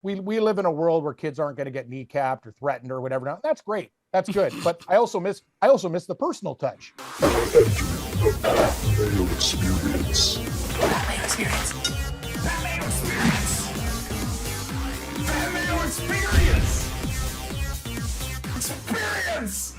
we live in a world where kids aren't going to get kneecapped or threatened or whatever. Now, that's great. That's good. But I also miss the personal touch. Mayo experience. Mayo experience. Mayo experience. Mayo experience. Experience.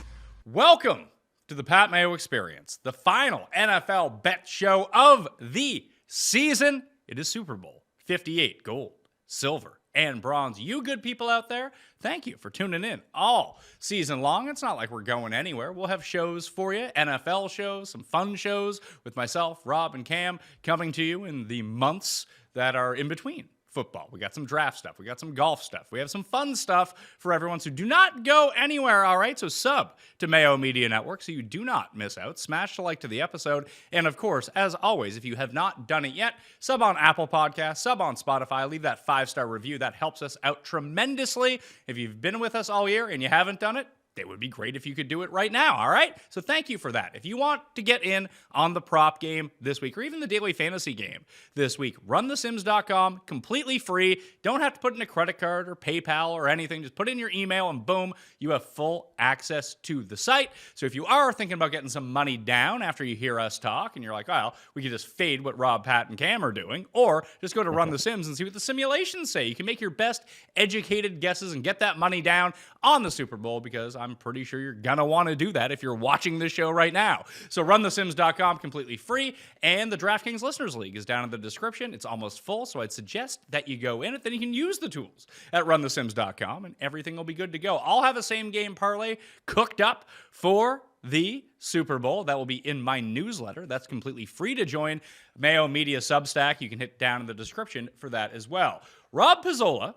Welcome to the Pat Mayo Experience, the final NFL bet show of the season. It is Super Bowl 58, gold, silver, and bronze. You good people out there, thank you for tuning in all season long. It's not like we're going anywhere. We'll have shows for you, NFL shows, some fun shows with myself, Rob, and Cam coming to you in the months that are in between football. We got some draft stuff. We got some golf stuff. We have some fun stuff for everyone. So do not go anywhere, all right? So sub to Mayo Media Network so you do not miss out. Smash the like to the episode. And of course, as always, if you have not done it yet, sub on Apple Podcasts, sub on Spotify, leave that 5-star review. That helps us out tremendously. If you've been with us all year and you haven't done it, it would be great if you could do it right now, all right? So thank you for that. If you want to get in on the prop game this week or even the daily fantasy game this week, runthesims.com, completely free. Don't have to put in a credit card or PayPal or anything. Just put in your email and boom, you have full access to the site. So if you are thinking about getting some money down after you hear us talk and you're like, well, we could just fade what Rob, Pat, and Cam are doing, or just go to Run the Sims and see what the simulations say. You can make your best educated guesses and get that money down on the Super Bowl because I'm pretty sure you're going to want to do that if you're watching this show right now. So runthesims.com, completely free. And the DraftKings Listeners League is down in the description. It's almost full, so I'd suggest that you go in it. Then you can use the tools at runthesims.com, and everything will be good to go. I'll have a same-game parlay cooked up for the Super Bowl. That will be in my newsletter. That's completely free to join. Mayo Media Substack. You can hit down in the description for that as well. Rob Pizzola,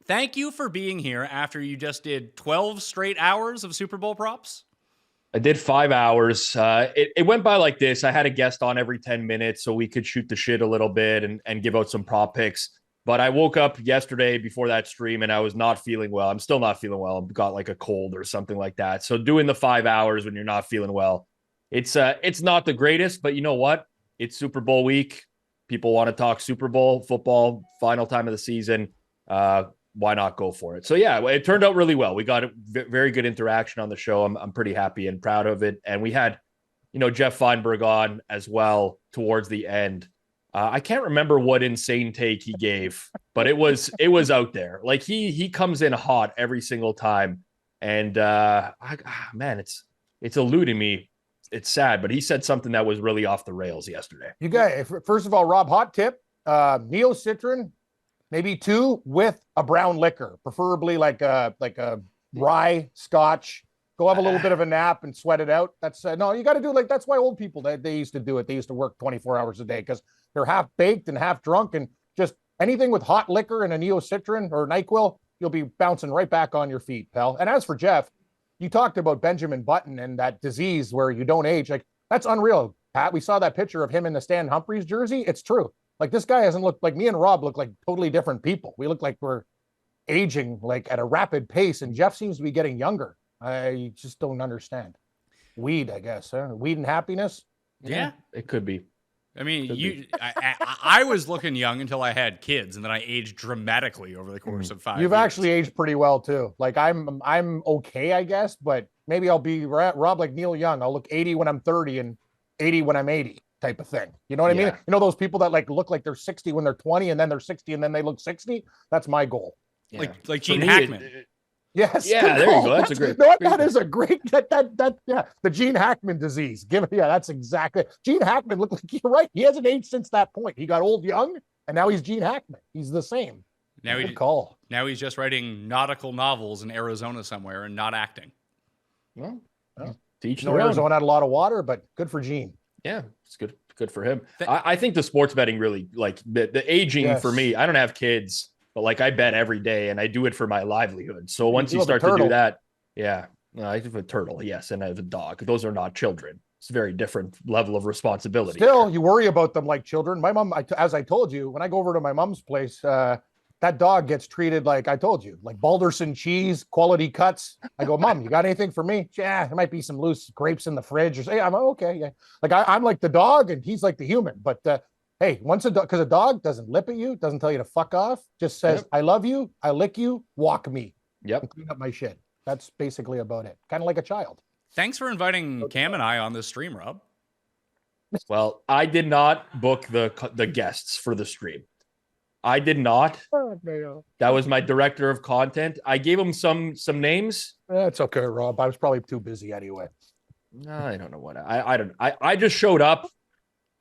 thank you for being here after you just did 12 straight hours of Super Bowl props. I did 5 hours. It went by like this. I had a guest on every 10 minutes so we could shoot the shit a little bit and give out some prop picks. But I woke up yesterday before that stream and I was not feeling well. I'm still not feeling well. I've got like a cold or something like that. So doing the 5 hours when you're not feeling well, it's not the greatest, but you know what? It's Super Bowl week. People want to talk Super Bowl football, final time of the season. Why not go for it? So yeah, it turned out really well. We got a very good interaction on the show. I'm pretty happy and proud of it. And we had, Jeff Feinberg on as well towards the end. I can't remember what insane take he gave, but it was out there. Like he comes in hot every single time. And man, it's eluding me. It's sad, but he said something that was really off the rails yesterday. You guys, first of all, Rob, hot tip, Neocitrin, maybe 2 with a brown liquor, preferably like a rye scotch. Go have a little bit of a nap and sweat it out. That's no, you got to do like, that's why old people, they used to do it. They used to work 24 hours a day because they're half baked and half drunk, and just anything with hot liquor and a Neocitrin or NyQuil, you'll be bouncing right back on your feet, pal. And as for Jeff, you talked about Benjamin Button and that disease where you don't age. Like, that's unreal, Pat. We saw that picture of him in the Stan Humphries jersey. It's true. Like, this guy hasn't looked like, me and Rob look like totally different people. We look like we're aging like at a rapid pace, and Jeff seems to be getting younger. I just don't understand. Weed, I guess. Huh? Weed and happiness. Yeah, it could be. I mean, I was looking young until I had kids, and then I aged dramatically over the course of 5 years. You've actually aged pretty well too. Like I'm okay, I guess, but maybe I'll be Rob like Neil Young. I'll look 80 when I'm 30 and 80 when I'm 80. Type of thing. You know what I mean? You know those people that like look like they're 60 when they're 20 and then they're 60 and then they look 60? That's my goal. Yeah. Like Gene Hackman. Yes. Yeah, there you go. That's a great. That is a great the Gene Hackman disease. That's exactly. Gene Hackman looked like, you're right. He hasn't aged since that point. He got old young and now he's Gene Hackman. He's the same. Now he's just writing nautical novels in Arizona somewhere and not acting. Well, Arizona had a lot of water, but good for Gene. Yeah, it's good for him. I think the sports betting really, like the aging for me, I don't have kids, but like I bet every day and I do it for my livelihood. So once you start to do that, I have a turtle, yes, and I have a dog. Those are not children. It's a very different level of responsibility. Still, you worry about them like children. My mom, as I told you, when I go over to my mom's place, that dog gets treated like I told you, like Balderson cheese, quality cuts. I go, Mom, you got anything for me? Yeah, there might be some loose grapes in the fridge. Or say, I'm okay. Yeah, like I'm like the dog and he's like the human. But Hey, because a dog doesn't lip at you, doesn't tell you to fuck off, just says, I love you, I lick you, walk me. Yep. And clean up my shit. That's basically about it. Kind of like a child. Thanks for inviting Cam and I on this stream, Rob. Well, I did not book the guests for the stream. I did not. That was my director of content. I gave him some names. It's okay, Rob. I was probably too busy anyway. I don't know what I just showed up.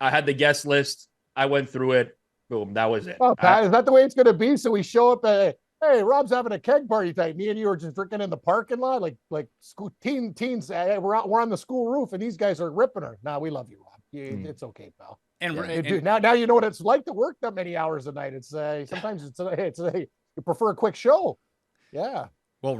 I had the guest list. I went through it. Boom. That was it. Oh, Pat, is that the way it's going to be? So we show up hey, Rob's having a keg party tonight. Me and you are just drinking in the parking lot, like school teens. We're on the school roof, and these guys are ripping her. Nah, we love you, Rob. It's okay, pal. And now you know what it's like to work that many hours a night. It's sometimes you prefer a quick show. Yeah. Well,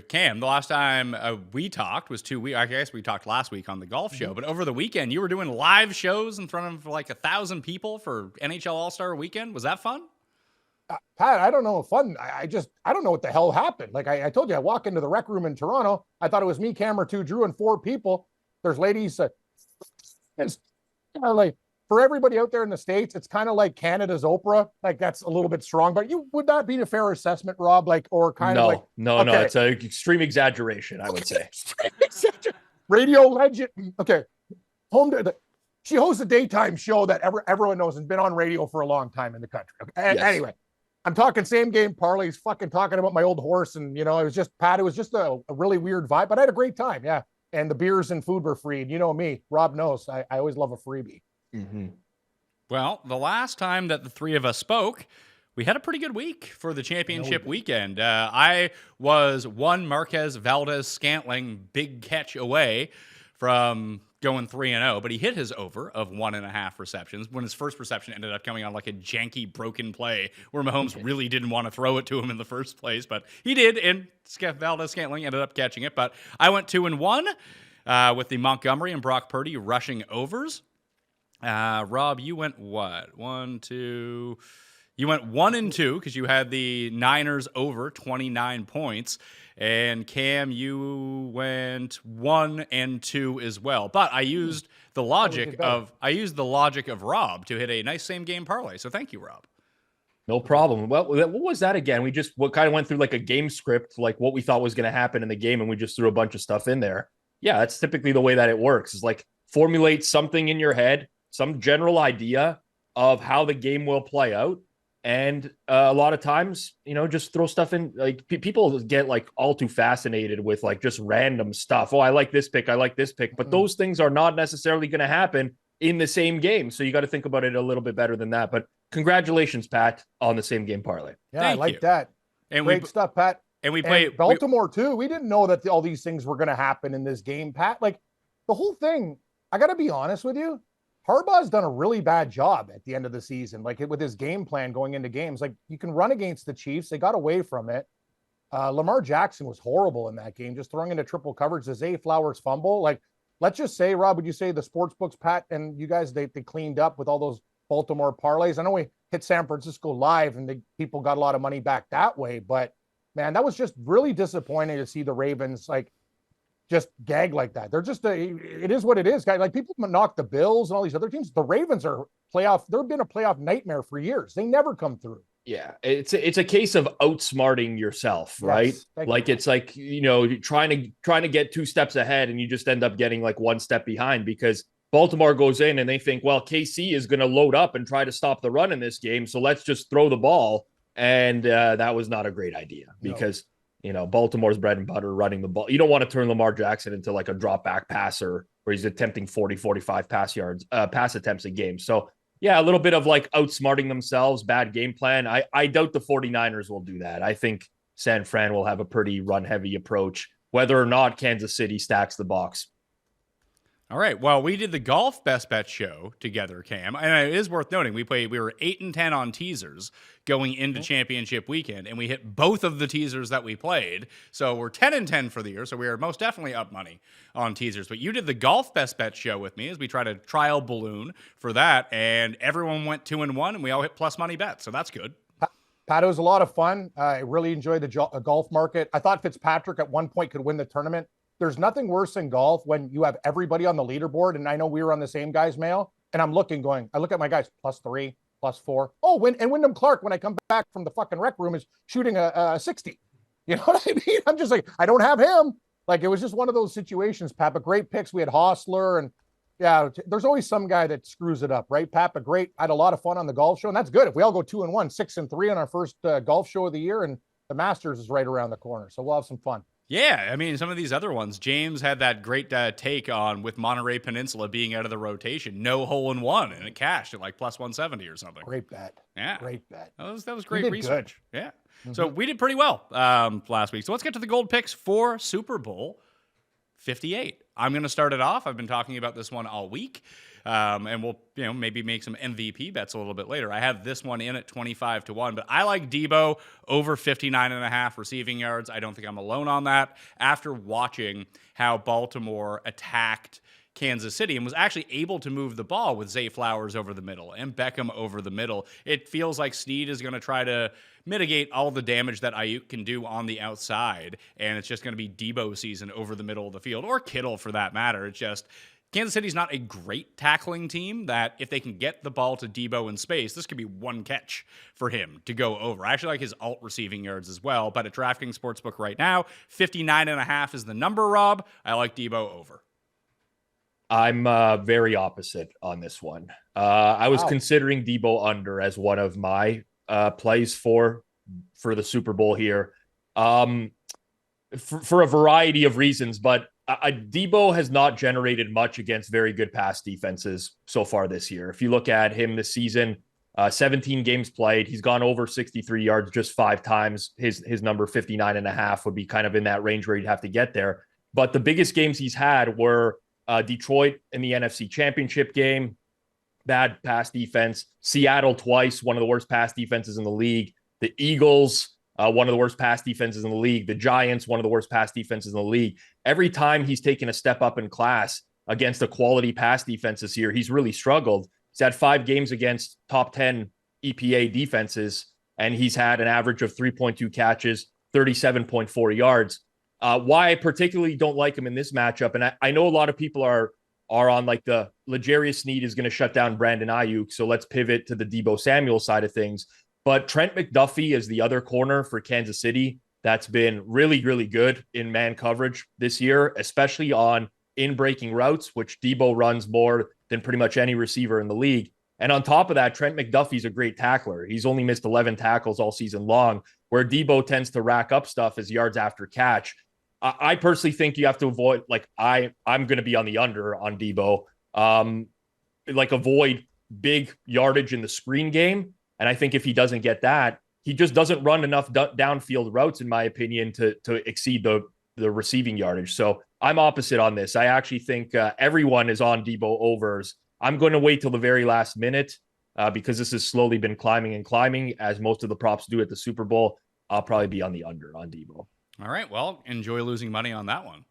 Cam, the last time we talked was 2 weeks. I guess we talked last week on the golf show, but over the weekend you were doing live shows in front of like 1,000 people for NHL All-Star Weekend. Was that fun? Pat, I don't know if fun. I don't know what the hell happened. Like I told you, I walk into the rec room in Toronto. I thought it was me, Cam, or two, Drew, and 4 people. There's ladies. It's kind of like for everybody out there in the States, it's kind of like Canada's Oprah. Like that's a little bit strong, but would that be a fair assessment, Rob? Like, or kind of like no, it's an extreme exaggeration, I would say. Radio legend. Okay, she hosts a daytime show that everyone knows and been on radio for a long time in the country. Okay? Yes. Anyway, I'm talking same game parlays, fucking talking about my old horse, and it was just Pat. It was just a really weird vibe, but I had a great time. Yeah. And the beers and food were free. And you know me, Rob knows I always love a freebie. Mm-hmm. Well, the last time that the three of us spoke, we had a pretty good week for the championship weekend. I was one Marquez Valdez Scantling big catch away from going 3-0, but he hit his over of 1.5 receptions when his first reception ended up coming on like a janky broken play where Mahomes really didn't want to throw it to him in the first place, but he did, and Valdez Scantling ended up catching it. But I went 2-1 with the Montgomery and Brock Purdy rushing overs. Rob, you went what? 1, 2. You went 1-2 because you had the Niners over 29 points. And Cam, you went 1-2 as well. But I used the logic of Rob to hit a nice same game parlay. So thank you, Rob. No problem. Well, what was that again? We just kind of went through like a game script, like what we thought was going to happen in the game, and we just threw a bunch of stuff in there. Yeah, that's typically the way that it works. Is like formulate something in your head, some general idea of how the game will play out. And a lot of times, just throw stuff in. Like people get like all too fascinated with like just random stuff. Oh, I like this pick. But those things are not necessarily going to happen in the same game. So you got to think about it a little bit better than that. But congratulations, Pat, on the same game parlay. Yeah, I like that. And great stuff, Pat. And we played Baltimore too. We didn't know that all these things were going to happen in this game, Pat. Like the whole thing, I got to be honest with you. Harbaugh's done a really bad job at the end of the season, like with his game plan going into games. Like you can run against the Chiefs. They got away from it. Lamar Jackson was horrible in that game, just throwing into triple coverage. The Zay Flowers fumble. Like, let's just say, Rob, would you say the sports books, Pat, and you guys, they cleaned up with all those Baltimore parlays? I know we hit San Francisco live and people got a lot of money back that way, but man, that was just really disappointing to see the Ravens just gag like that. They're just it is what it is, guys. Like people knock the Bills and all these other teams. The Ravens are they've been a playoff nightmare for years. They never come through. Yeah, it's a case of outsmarting yourself, right? Yes, like it's like, trying to get 2 steps ahead and you just end up getting like 1 step behind because Baltimore goes in and they think, well, KC is going to load up and try to stop the run in this game, so let's just throw the ball. And that was not a great idea because Baltimore's bread and butter running the ball. You don't want to turn Lamar Jackson into like a drop back passer where he's attempting 40, 45 pass attempts a game. So yeah, a little bit of like outsmarting themselves, bad game plan. I doubt the 49ers will do that. I think San Fran will have a pretty run heavy approach, whether or not Kansas City stacks the box. All right. Well, we did the golf best bet show together, Cam, and it is worth noting we were 8-10 on teasers going into championship weekend, and we hit both of the teasers that we played. So we're 10-10 for the year. So we are most definitely up money on teasers. But you did the golf best bet show with me as we tried a trial balloon for that, and everyone went 2-1, and we all hit plus money bets. So that's good. Pat, it was a lot of fun. I really enjoyed the golf market. I thought Fitzpatrick at one point could win the tournament. There's nothing worse in golf when you have everybody on the leaderboard, and I know we were on the same guys, Mayo, and I'm looking going, I look at my guys, +3, +4. Oh, Wyndham Clark, when I come back from the fucking rec room, is shooting a 60. You know what I mean? I'm just like, I don't have him. Like, it was just one of those situations, Pat. But great picks. We had Hostler, and yeah, there's always some guy that screws it up, right, Pat? But great. I had a lot of fun on the golf show, and that's good. If we all go 2-1, 6-3 on our first golf show of the year, and the Masters is right around the corner, so we'll have some fun. Yeah, I mean, some of these other ones, James had that great take on with Monterey Peninsula being out of the rotation, no hole in one, and it cashed at like +170 or something. Great bet. Yeah. Great bet. That was great research. Good. Yeah. So we did pretty well last week. So let's get to the gold picks for Super Bowl 58. I'm going to start it off. I've been talking about this one all week. And we'll, maybe make some MVP bets a little bit later. I have this one in at 25-1, but I like Debo over 59.5 receiving yards. I don't think I'm alone on that. After watching how Baltimore attacked Kansas City and was actually able to move the ball with Zay Flowers over the middle and Beckham over the middle, it feels like Snead is going to try to mitigate all the damage that Ayuk can do on the outside, and it's just going to be Debo season over the middle of the field, or Kittle for that matter. It's just Kansas City's not a great tackling team that if they can get the ball to Debo in space, this could be one catch for him to go over. I actually like his alt receiving yards as well, but at DraftKings Sportsbook right now, 59.5 is the number, Rob. I like Debo over. I'm very opposite on this one. I was considering Debo under as one of my plays for the Super Bowl here, for a variety of reasons. But Debo has not generated much against very good pass defenses so far this year. If you look at him this season, 17 games played, he's gone over 63 yards just 5 times. His number 59.5 would be kind of in that range where you'd have to get there. But the biggest games he's had were Detroit in the NFC Championship game, bad pass defense. Seattle twice, one of the worst pass defenses in the league. The Eagles, one of the worst pass defenses in the league. The Giants, one of the worst pass defenses in the league. Every time he's taken a step up in class against a quality pass defense this year, he's really struggled. He's had 5 games against top 10 EPA defenses, and he's had an average of 3.2 catches, 37.4 yards. Why I particularly don't like him in this matchup, and I know a lot of people are on like the L'Jarius Sneed is going to shut down Brandon Ayuk, so let's pivot to the Debo Samuel side of things. But Trent McDuffie is the other corner for Kansas City that's been really, really good in man coverage this year, especially on in-breaking routes, which Debo runs more than pretty much any receiver in the league. And on top of that, Trent McDuffie's a great tackler. He's only missed 11 tackles all season long, where Debo tends to rack up stuff as yards after catch. I personally think you have to avoid, like, I'm going to be on the under on Debo, avoid big yardage in the screen game. And I think if he doesn't get that, he just doesn't run enough downfield routes, in my opinion, to exceed the receiving yardage. So I'm opposite on this. I actually think everyone is on Debo overs. I'm going to wait till the very last minute because this has slowly been climbing, as most of the props do at the Super Bowl. I'll probably be on the under on Debo. All right. Well, enjoy losing money on that one.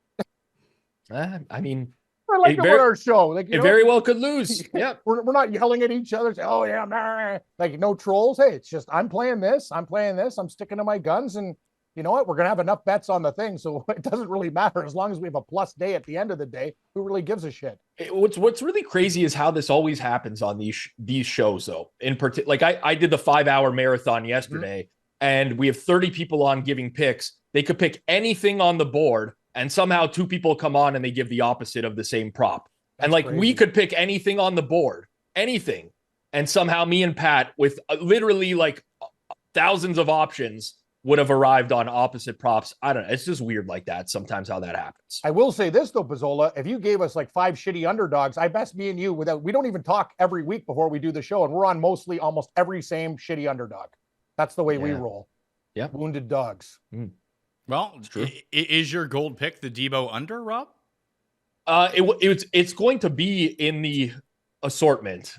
I mean, I like it on our show. Like, it very well could lose. Yeah. We're not yelling at each other. Say, oh, yeah, nah. Like, no trolls. Hey, it's just, I'm playing this. I'm sticking to my guns. And you know what? We're going to have enough bets on the thing. So it doesn't really matter. As long as we have a plus day at the end of the day, who really gives a shit? What's really crazy is how this always happens on these shows, though. In particular, like I did the 5-hour marathon yesterday, and we have 30 people on giving picks. They could pick anything on the board, and somehow 2 people come on and they give the opposite of the same prop. That's and like crazy. We could pick anything on the board, anything. And somehow me and Pat, with literally like thousands of options, would have arrived on opposite props. I don't know. It's just weird like that sometimes how that happens. I will say this, though, Pizzola, if you gave us like 5 shitty underdogs, I best me and you we don't even talk every week before we do the show. And we're on mostly almost every same shitty underdog. That's the way we roll. Yeah. Wounded dogs. Well, is your gold pick the Debo under, Rob? It's going to be in the assortment.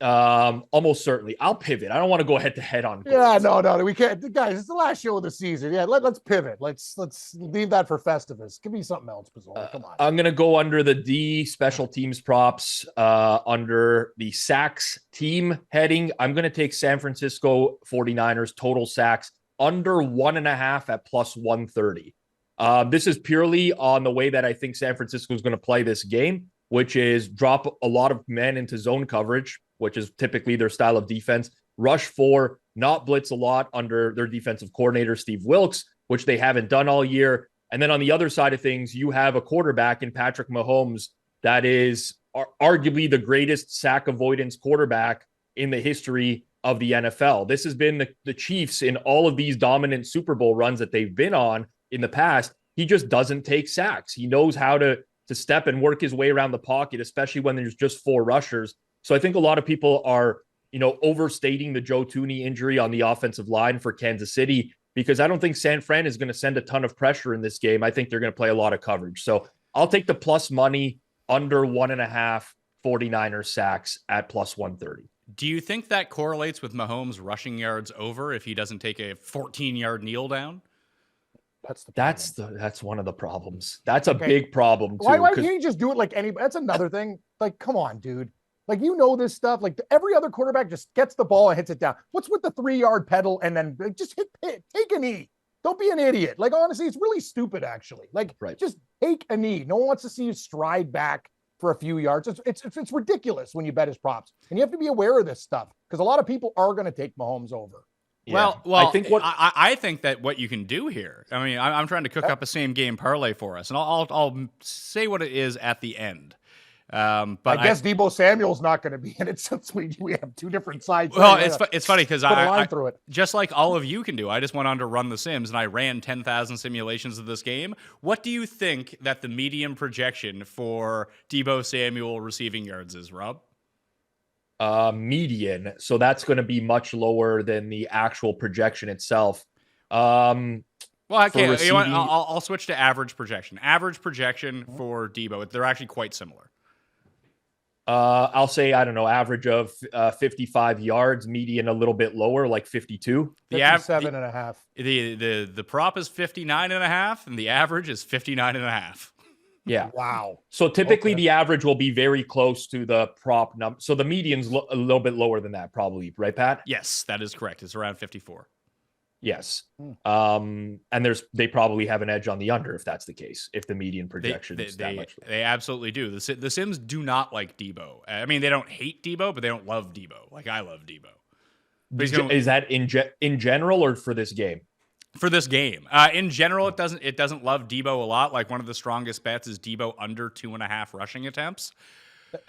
Almost certainly. I'll pivot. I don't want to go head to head on goals. Yeah, no, we can't. Guys, it's the last show of the season. Yeah, let's pivot. Let's leave that for Festivus. Give me something else, Pizzola. Come on. I'm gonna go under the D special teams props, under the sacks team heading. I'm gonna take San Francisco 49ers total sacks under 1.5 at +130. This is purely on the way that I think San Francisco is going to play this game, which is drop a lot of men into zone coverage, which is typically their style of defense, rush 4, not blitz a lot under their defensive coordinator, Steve Wilkes, which they haven't done all year. And then on the other side of things, you have a quarterback in Patrick Mahomes that is arguably the greatest sack avoidance quarterback in the history of the NFL. This has been the Chiefs in all of these dominant Super Bowl runs that they've been on in the past. He just doesn't take sacks. He knows how to step and work his way around the pocket, especially when there's just 4 rushers. So I think a lot of people are, overstating the Joe Thuney injury on the offensive line for Kansas City, because I don't think San Fran is going to send a ton of pressure in this game. I think they're going to play a lot of coverage. So I'll take the plus money under 1.5 49ers sacks at plus 130. Do you think that correlates with Mahomes rushing yards over if he doesn't take a 14-yard kneel down? That's one of the problems. That's a big problem too. Why can't you just do it like anybody? That's another thing. Like, come on, dude. Like, this stuff. Like, every other quarterback just gets the ball and hits it down. What's with the 3-yard pedal and then just take a knee? Don't be an idiot. Like, honestly, it's really stupid, actually. Like, Just take a knee. No one wants to see you stride back for a few yards. It's ridiculous when you bet his props. And you have to be aware of this stuff because a lot of people are going to take Mahomes over. Yeah. Well, I think that what you can do here, I mean, I'm trying to cook up a same game parlay for us, and I'll say what it is at the end. But I guess Deebo Samuel's not going to be in it since we have 2 different sides. Well, it's funny because I through it. Just like all of you can do, I just went on to run the Sims and I ran 10,000 simulations of this game. What do you think that the median projection for Deebo Samuel receiving yards is, Rob? Median. So that's going to be much lower than the actual projection itself. Well, okay, you know what? I'll switch to average projection. Average projection for Deebo. They're actually quite similar. I'll say, I don't know, average of 55 yards, median a little bit lower, like 52. 57.5. The prop is 59.5, and the average is 59.5. Yeah. Wow. So typically the average will be very close to the prop number. So the median's a little bit lower than that, probably, right, Pat? Yes, that is correct. It's around 54. Yes. And they probably have an edge on the under if that's the case, if the median projection is that much. They absolutely do. The Sims do not like Deebo. I mean, they don't hate Deebo, but they don't love Deebo. Like I love Deebo. Is that in general or for this game? For this game. In general, it doesn't love Deebo a lot. Like one of the strongest bets is Deebo under 2.5 rushing attempts.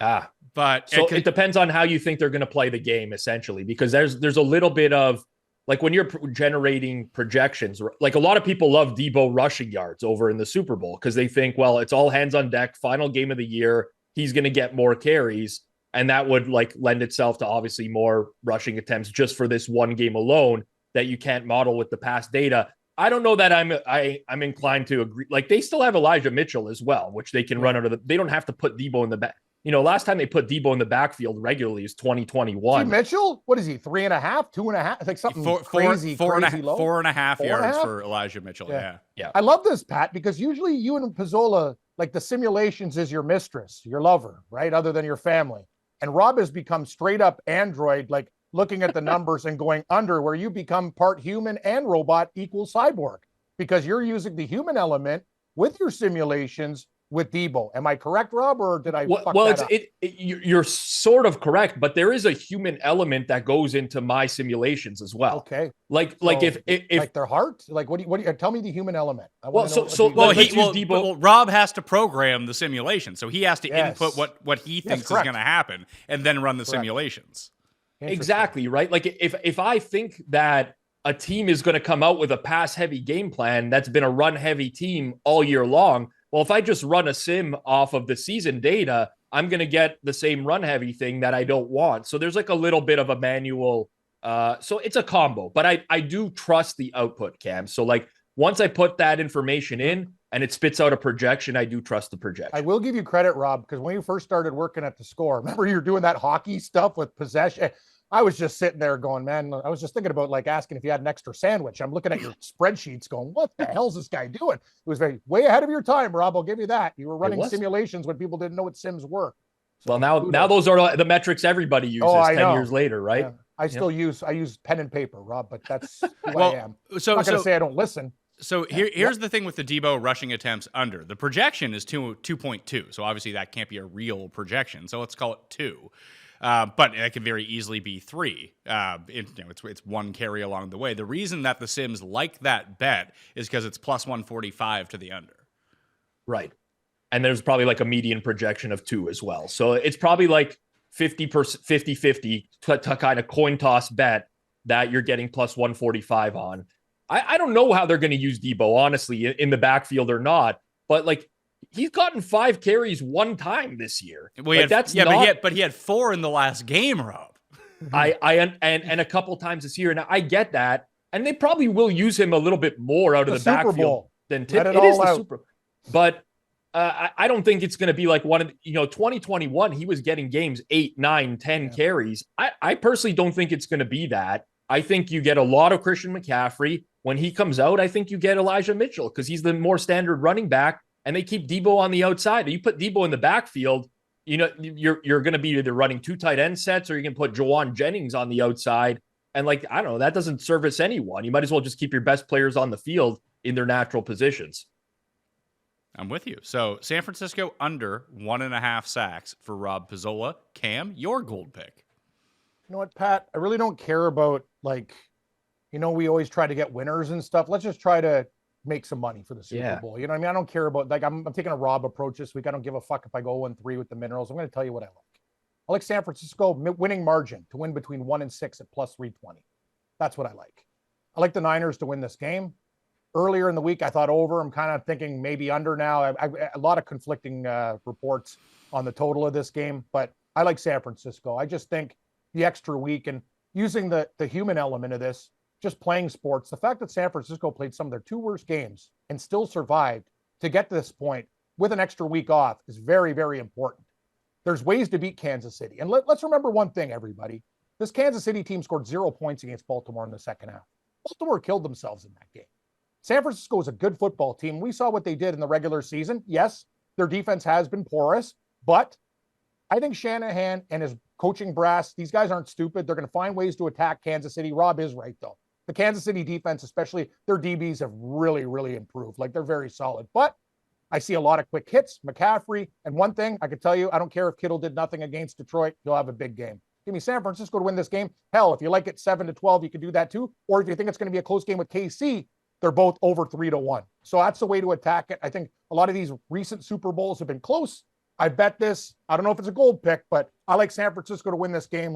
But so it depends on how you think they're going to play the game, essentially, because there's a little bit of, like when you're generating projections, like a lot of people love Deebo rushing yards over in the Super Bowl because they think, well, it's all hands on deck, final game of the year, he's going to get more carries, and that would like lend itself to obviously more rushing attempts just for this one game alone that you can't model with the past data. I don't know that I'm inclined to agree. Like they still have Elijah Mitchell as well, which they can run under they don't have to put Deebo in the back. Last time they put Deebo in the backfield regularly is 2021. Mitchell, what is he? 3.5, 2.5? Like something crazy low. 4.5 yards for Elijah Mitchell. Yeah. I love this, Pat, because usually you and Pizzola, like the simulations is your mistress, your lover, right? Other than your family. And Rob has become straight up android, like looking at the numbers and going under, where you become part human and robot equals cyborg because you're using the human element with your simulations with Deebo. Am I correct, Rob, or did I fuck that up? You're sort of correct, but there is a human element that goes into my simulations as well. Okay. Like if like their heart, like what do you tell me the human element? Rob has to program the simulation, so he has to input what he thinks is going to happen, and then run the simulations. Exactly, right? Like if I think that a team is going to come out with a pass heavy game plan that's been a run heavy team all year long, well, if I just run a sim off of the season data, I'm going to get the same run heavy thing that I don't want. So there's like a little bit of a manual. So it's a combo, but I do trust the output, Cam. So like once I put that information in and it spits out a projection, I do trust the projection. I will give you credit, Rob, because when you first started working at the Score, remember you were doing that hockey stuff with possession? I was just sitting there going, man, I was just thinking about like asking if you had an extra sandwich. I'm looking at your spreadsheets going, what the hell's this guy doing? It was way ahead of your time, Rob. I'll give you that. You were running simulations when people didn't know what sims were. So, well, now those are the metrics everybody uses 10 years later, right? Yeah. I use pen and paper, Rob, but that's who I am. I'm not going to say I don't listen. So here's the thing with the Debo rushing attempts under. The projection is 2.2. So obviously that can't be a real projection. So let's call it 2. But it can very easily be 3. It's one carry along the way. The reason that the Sims like that bet is because it's plus 145 to the under. Right. And there's probably like a median projection of 2 as well. So it's probably like 50-50 to kind of coin toss bet that you're getting plus 145 on. I don't know how they're going to use Debo, honestly, in the backfield or not. But like, he's gotten 5 carries one time this year. Well, but he had 4 in the last game, Rob. And a couple times this year, and I get that. And they probably will use him a little bit more out of the backfield than Tip. It is the Super Bowl. But I don't think it's going to be like 2021, he was getting games 8, 9, 10 carries. I personally don't think it's going to be that. I think you get a lot of Christian McCaffrey. When he comes out, I think you get Elijah Mitchell because he's the more standard running back, and they keep Debo on the outside. You put Debo in the backfield, you're going to be either running 2 tight end sets or you can put Jawan Jennings on the outside. And I don't know, that doesn't service anyone. You might as well just keep your best players on the field in their natural positions. I'm with you. So San Francisco under 1.5 sacks for Rob Pizzola. Cam, your gold pick. You know what, Pat? I really don't care about we always try to get winners and stuff. Let's just try to make some money for the Super Bowl. You know what I mean? I don't care about I'm taking a Rob approach this week. I don't give a fuck if I go 1-3 with the minerals. I'm going to tell you what I like. I like San Francisco winning margin to win between 1 and 6 at plus 320. That's what I like. I like the Niners to win this game. Earlier in the week, I thought over. I'm kind of thinking maybe under now. A lot of conflicting reports on the total of this game, but I like San Francisco. I just think the extra week and using the human element of this, just playing sports, the fact that San Francisco played some of their 2 worst games and still survived to get to this point with an extra week off is very, very important. There's ways to beat Kansas City. And let's remember one thing, everybody. This Kansas City team scored 0 points against Baltimore in the second half. Baltimore killed themselves in that game. San Francisco is a good football team. We saw what they did in the regular season. Yes, their defense has been porous, but I think Shanahan and his coaching brass, these guys aren't stupid. They're going to find ways to attack Kansas City. Rob is right, though. The Kansas City defense, especially their DBs, have really, really improved. They're very solid. But I see a lot of quick hits, McCaffrey. And one thing I can tell you, I don't care if Kittle did nothing against Detroit. He'll have a big game. Give me San Francisco to win this game. Hell, if you like it 7-12, you can do that too. Or if you think it's going to be a close game with KC, they're both over 3-1. So that's the way to attack it. I think a lot of these recent Super Bowls have been close. I bet this. I don't know if it's a gold pick, but I like San Francisco to win this game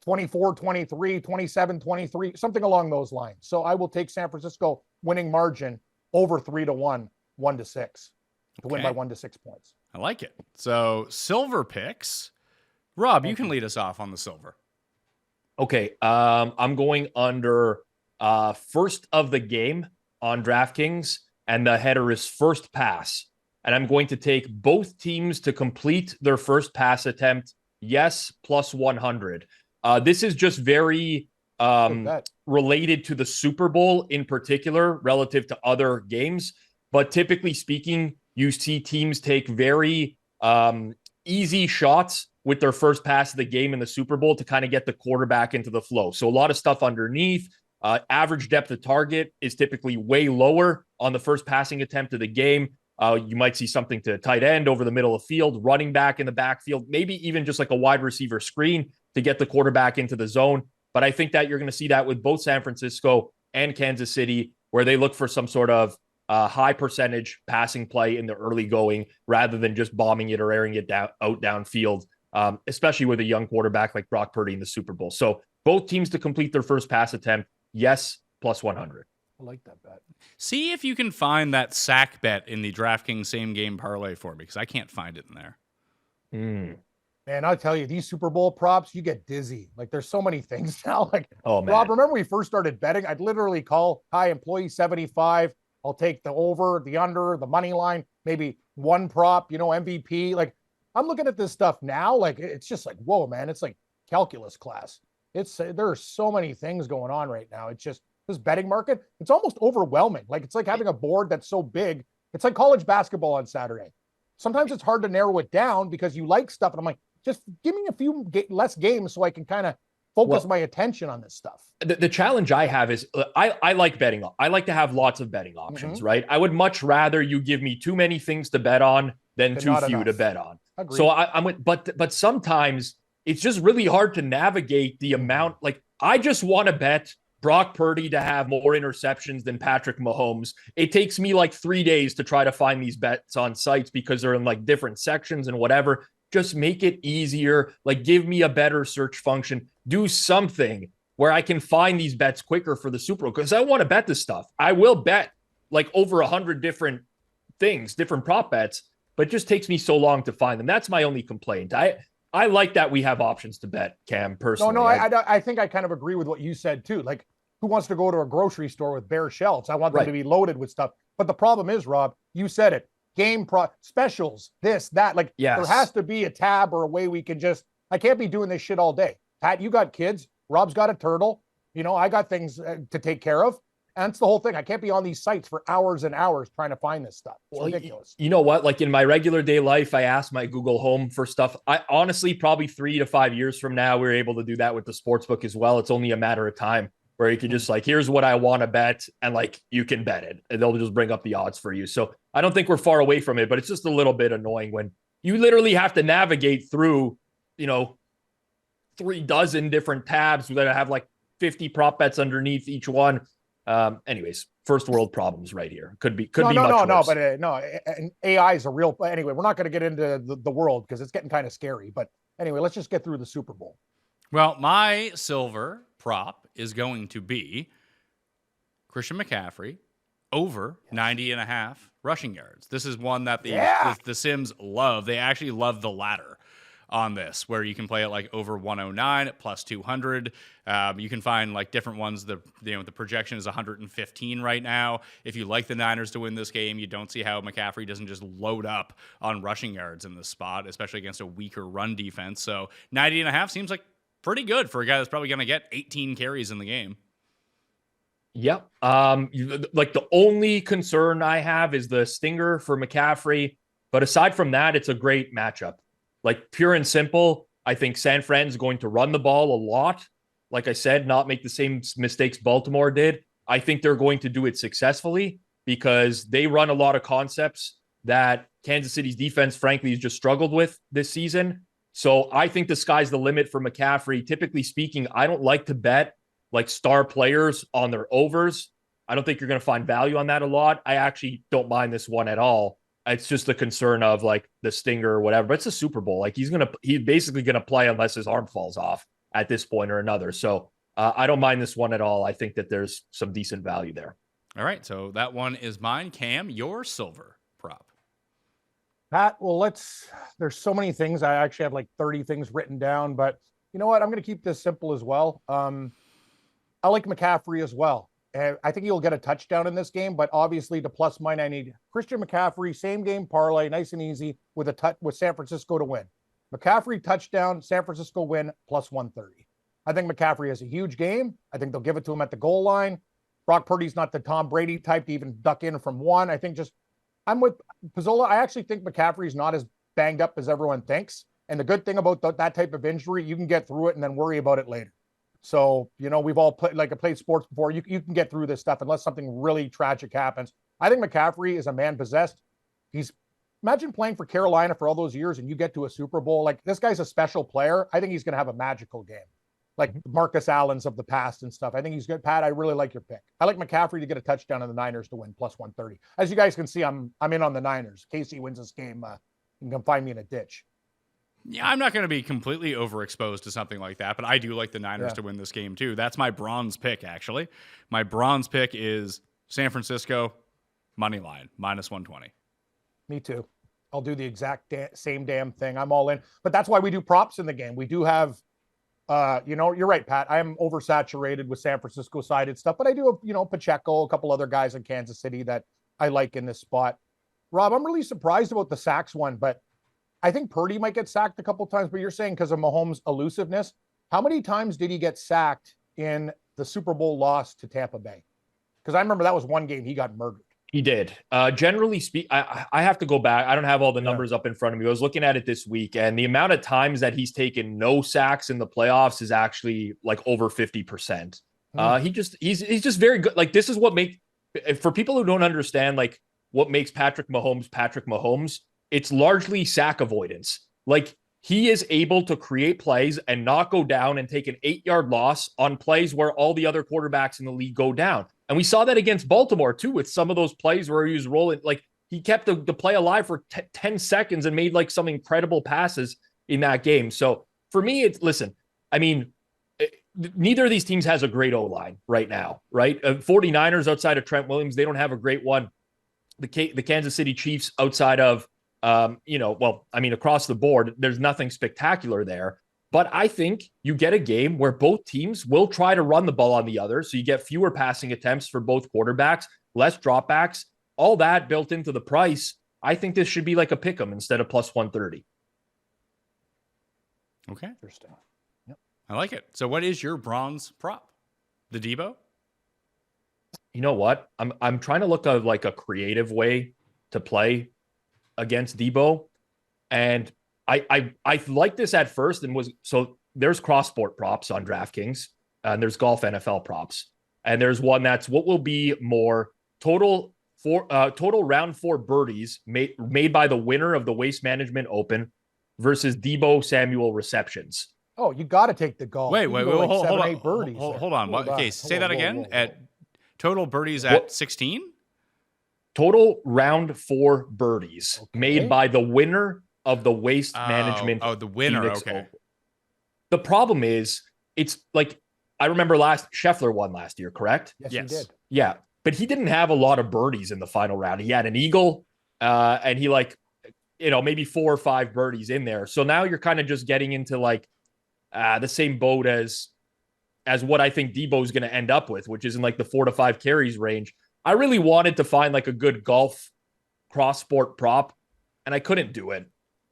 24-23, 27-23, something along those lines. So I will take San Francisco winning margin over 3-1, 1-6 to win by 1 to 6 points. I like it. So silver picks. Rob, you can lead us off on the silver. Okay. I'm going under first of the game on DraftKings, and the header is first pass. And I'm going to take both teams to complete their first pass attempt. Yes, plus 100. This is just very related to the Super Bowl in particular relative to other games. But typically speaking, you see teams take very easy shots with their first pass of the game in the Super Bowl to kind of get the quarterback into the flow. So a lot of stuff underneath. Average depth of target is typically way lower on the first passing attempt of the game. You might see something to tight end over the middle of the field, running back in the backfield, maybe even just like a wide receiver screen to get the quarterback into the zone. But I think that you're going to see that with both San Francisco and Kansas City, where they look for some sort of high percentage passing play in the early going rather than just bombing it or airing it out downfield, especially with a young quarterback like Brock Purdy in the Super Bowl. So both teams to complete their first pass attempt. Yes, plus 100. I like that bet. See if you can find that sack bet in the DraftKings same game parlay for me, because I can't find it in there. Man, I'll tell you, these Super Bowl props, you get dizzy. There's so many things now. Oh man, Rob, remember when we first started betting? I'd literally call high employee 75. I'll take the over, the under, the money line, maybe one prop, MVP. I'm looking at this stuff now. It's just whoa, man. It's like calculus class. There are so many things going on right now. It's just this betting market. It's almost overwhelming. It's like having a board that's so big. It's like college basketball on Saturday. Sometimes it's hard to narrow it down because you like stuff. And I'm like, just give me a few less games so I can kind of focus my attention on this stuff. The challenge I have is I like betting. I like to have lots of betting options, right? I would much rather you give me too many things to bet on than too few to bet on. Agreed. So I'm with, but sometimes it's just really hard to navigate the amount. Like, I just want to bet Brock Purdy to have more interceptions than Patrick Mahomes. It takes me like 3 days to try to find these bets on sites because they're in like different sections and whatever. Just make it easier. Like, give me a better search function. Do something where I can find these bets quicker for the Super Bowl, because I want to bet this stuff. I will bet like over 100 different things, different prop bets, but it just takes me so long to find them. That's my only complaint. I like that we have options to bet, Cam, personally. No, I think I kind of agree with what you said too. Like, who wants to go to a grocery store with bare shelves? I want them to be loaded with stuff. But the problem is, Rob, you said it. Game specials, this, that. Like, there has to be a tab or a way we can just, I can't be doing this shit all day. Pat, you got kids. Rob's got a turtle. You know, I got things to take care of. And that's the whole thing. I can't be on these sites for hours and hours trying to find this stuff. It's ridiculous. You know what? Like, in my regular day life, I ask my Google Home for stuff. I honestly, probably 3 to 5 years from now, we're able to do that with the sportsbook as well. It's only a matter of time where you can just like, here's what I want to bet. And like, you can bet it and they'll just bring up the odds for you. So I don't think we're far away from it, but it's just a little bit annoying when you literally have to navigate through, 36 different tabs that have like 50 prop bets underneath each one. Anyways, first world problems right here. Could be much worse. But and AI is a real. Anyway, we're not going to get into the world because it's getting kind of scary. But anyway, let's just get through the Super Bowl. Well, my silver prop is going to be Christian McCaffrey over 90.5 rushing yards. This is one that the Sims love. They actually love the ladder on this, where you can play it like over 109 at plus 200. You can find like different ones. The projection is 115 right now. If you like the Niners to win this game, you don't see how McCaffrey doesn't just load up on rushing yards in this spot, especially against a weaker run defense. So 90.5 seems like pretty good for a guy that's probably going to get 18 carries in the game. Yep. Like, the only concern I have is the stinger for McCaffrey. But aside from that, it's a great matchup. Like, pure and simple, I think San Fran's going to run the ball a lot. Like I said, not make the same mistakes Baltimore did. I think they're going to do it successfully because they run a lot of concepts that Kansas City's defense, frankly, has just struggled with this season. So I think the sky's the limit for McCaffrey. Typically speaking, I don't like to bet like star players on their overs. I don't think you're going to find value on that a lot. I actually don't mind this one at all. It's just the concern of like the stinger or whatever, but it's a Super Bowl. Like, he's basically going to play unless his arm falls off at this point or another. So I don't mind this one at all. I think that there's some decent value there. All right. So that one is mine. Cam, your silver prop. Pat, well, there's so many things. I actually have like 30 things written down, but you know what? I'm going to keep this simple as well. I like McCaffrey as well. I think he'll get a touchdown in this game, but obviously to plus mine, I need Christian McCaffrey, same game parlay, nice and easy with San Francisco to win. McCaffrey touchdown, San Francisco win plus 130. I think McCaffrey has a huge game. I think they'll give it to him at the goal line. Brock Purdy's not the Tom Brady type to even duck in from one. I think I'm with Pizzola. I actually think McCaffrey's not as banged up as everyone thinks. And the good thing about that type of injury, you can get through it and then worry about it later. So, we've all played sports before. You can get through this stuff unless something really tragic happens. I think McCaffrey is a man possessed. Imagine playing for Carolina for all those years and you get to a Super Bowl. Like, this guy's a special player. I think he's going to have a magical game. Like Marcus Allen's of the past and stuff. I think he's good. Pat, I really like your pick. I like McCaffrey to get a touchdown and the Niners to win plus 130. As you guys can see, I'm in on the Niners. KC wins this game. You can find me in a ditch. Yeah, I'm not going to be completely overexposed to something like that, but I do like the Niners to win this game too. That's my bronze pick, actually. My bronze pick is San Francisco money line minus 120. Me too. I'll do the exact same damn thing. I'm all in. But that's why we do props in the game. We do have, you're right, Pat. I am oversaturated with San Francisco sided stuff, but I do have, Pacheco, a couple other guys in Kansas City that I like in this spot. Rob, I'm really surprised about the sacks one, but I think Purdy might get sacked a couple of times, but you're saying because of Mahomes' elusiveness. How many times did he get sacked in the Super Bowl loss to Tampa Bay? Because I remember that was one game he got murdered. He did. Generally speak, I have to go back. I don't have all the numbers up in front of me. I was looking at it this week, and the amount of times that he's taken no sacks in the playoffs is actually like over 50%. He's just very good. Like, this is what for people who don't understand, like, what makes Patrick Mahomes, it's largely sack avoidance. Like, he is able to create plays and not go down and take an 8-yard loss on plays where all the other quarterbacks in the league go down. And we saw that against Baltimore too, with some of those plays where he was rolling, like, he kept the play alive for 10 seconds and made like some incredible passes in that game. So for me, neither of these teams has a great O-line right now, right? 49ers outside of Trent Williams, they don't have a great one. The Kansas City Chiefs outside of, across the board, there's nothing spectacular there. But I think you get a game where both teams will try to run the ball on the other. So you get fewer passing attempts for both quarterbacks, less dropbacks, all that built into the price. I think this should be like a pick 'em instead of plus 130. Okay. Interesting. Yep. I like it. So what is your bronze prop? The Debo? You know what? I'm trying to look at like a creative way to play against Debo. And I liked this at first there's cross sport props on DraftKings, and there's golf NFL props, and there's one that's what will be more total round 4 birdies made by the winner of the Waste Management Open versus Debo Samuel receptions. Oh, you got to take the golf. Wait, You can wait, go like hold 7, on. 8 birdies. Hold on. Okay, say that again. Whoa. At total birdies at 16? Total round 4 birdies made by the winner of the Waste Management. Oh, the winner. Phoenix Okay. Open. The problem is, it's like, I remember Scheffler won last year, correct? Yes, he did. Yeah, but he didn't have a lot of birdies in the final round. He had an eagle, and he maybe 4 or 5 birdies in there. So now you're kind of just getting into like the same boat as what I think Debo is going to end up with, which is in like the 4 to 5 carries range. I really wanted to find like a good golf cross sport prop, and I couldn't do it.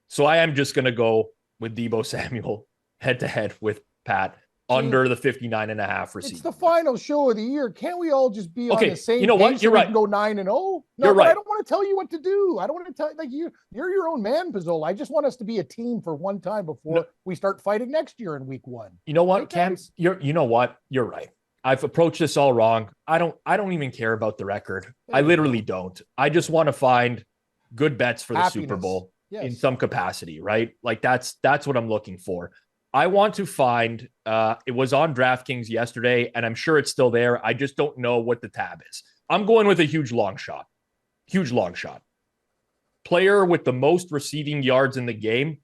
So I am just going to go with Debo Samuel head to head with Pat under the 59.5 receiving. It's the final show of the year. Can't we all just be on the same you know what? page You're so we right. can go 9-0? No, You're but right. I don't want to tell you what to do. I don't want to tell you're your own man, Pizzola. I just want us to be a team for one time before we start fighting next year in week 1. You know what, Right, Cam? guys? You know what? You're right. I've approached this all wrong. I don't even care about the record. I literally don't. I just want to find good bets for the Super Bowl in some capacity, right? Like that's what I'm looking for. I want to find, it was on DraftKings yesterday, and I'm sure it's still there. I just don't know what the tab is. I'm going with a huge long shot. Player with the most receiving yards in the game,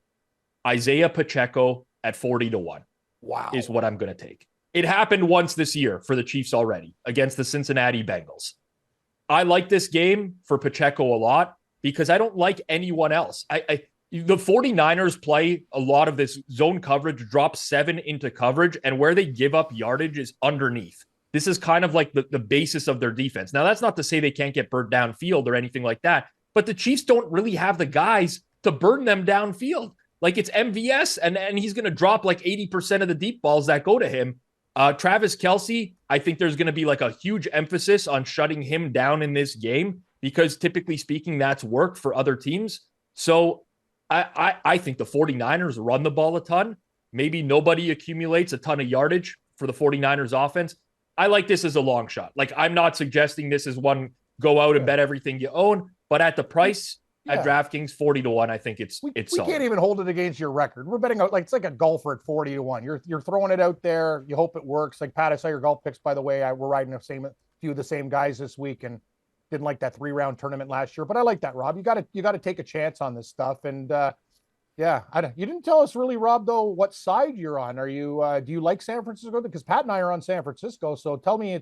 Isaiah Pacheco at 40-1. Wow. Is what I'm going to take. It happened once this year for the Chiefs already against the Cincinnati Bengals. I like this game for Pacheco a lot because I don't like anyone else. The 49ers play a lot of this zone coverage, drop 7 into coverage, and where they give up yardage is underneath. This is kind of like the basis of their defense. Now, that's not to say they can't get burned downfield or anything like that, but the Chiefs don't really have the guys to burn them downfield. Like, it's MVS, and he's going to drop like 80% of the deep balls that go to him. Travis Kelce, I think there's going to be like a huge emphasis on shutting him down in this game because typically speaking, that's worked for other teams. So I think the 49ers run the ball a ton. Maybe nobody accumulates a ton of yardage for the 49ers offense. I like this as a long shot. Like, I'm not suggesting this is one go out and bet everything you own, but at the price at DraftKings 40-1, I think it's we solid. can't even hold it against your record. We're betting out like it's like a golfer at 40-1. You're throwing it out there. You hope it works. Like Pat, I saw your golf picks, by the way. We're riding a few of the same guys this week, and didn't like that 3-round tournament last year. But I like that, Rob. You got to take a chance on this stuff. And you didn't tell us really, Rob, though, what side you're on. Are you do you like San Francisco? Because Pat and I are on San Francisco. So tell me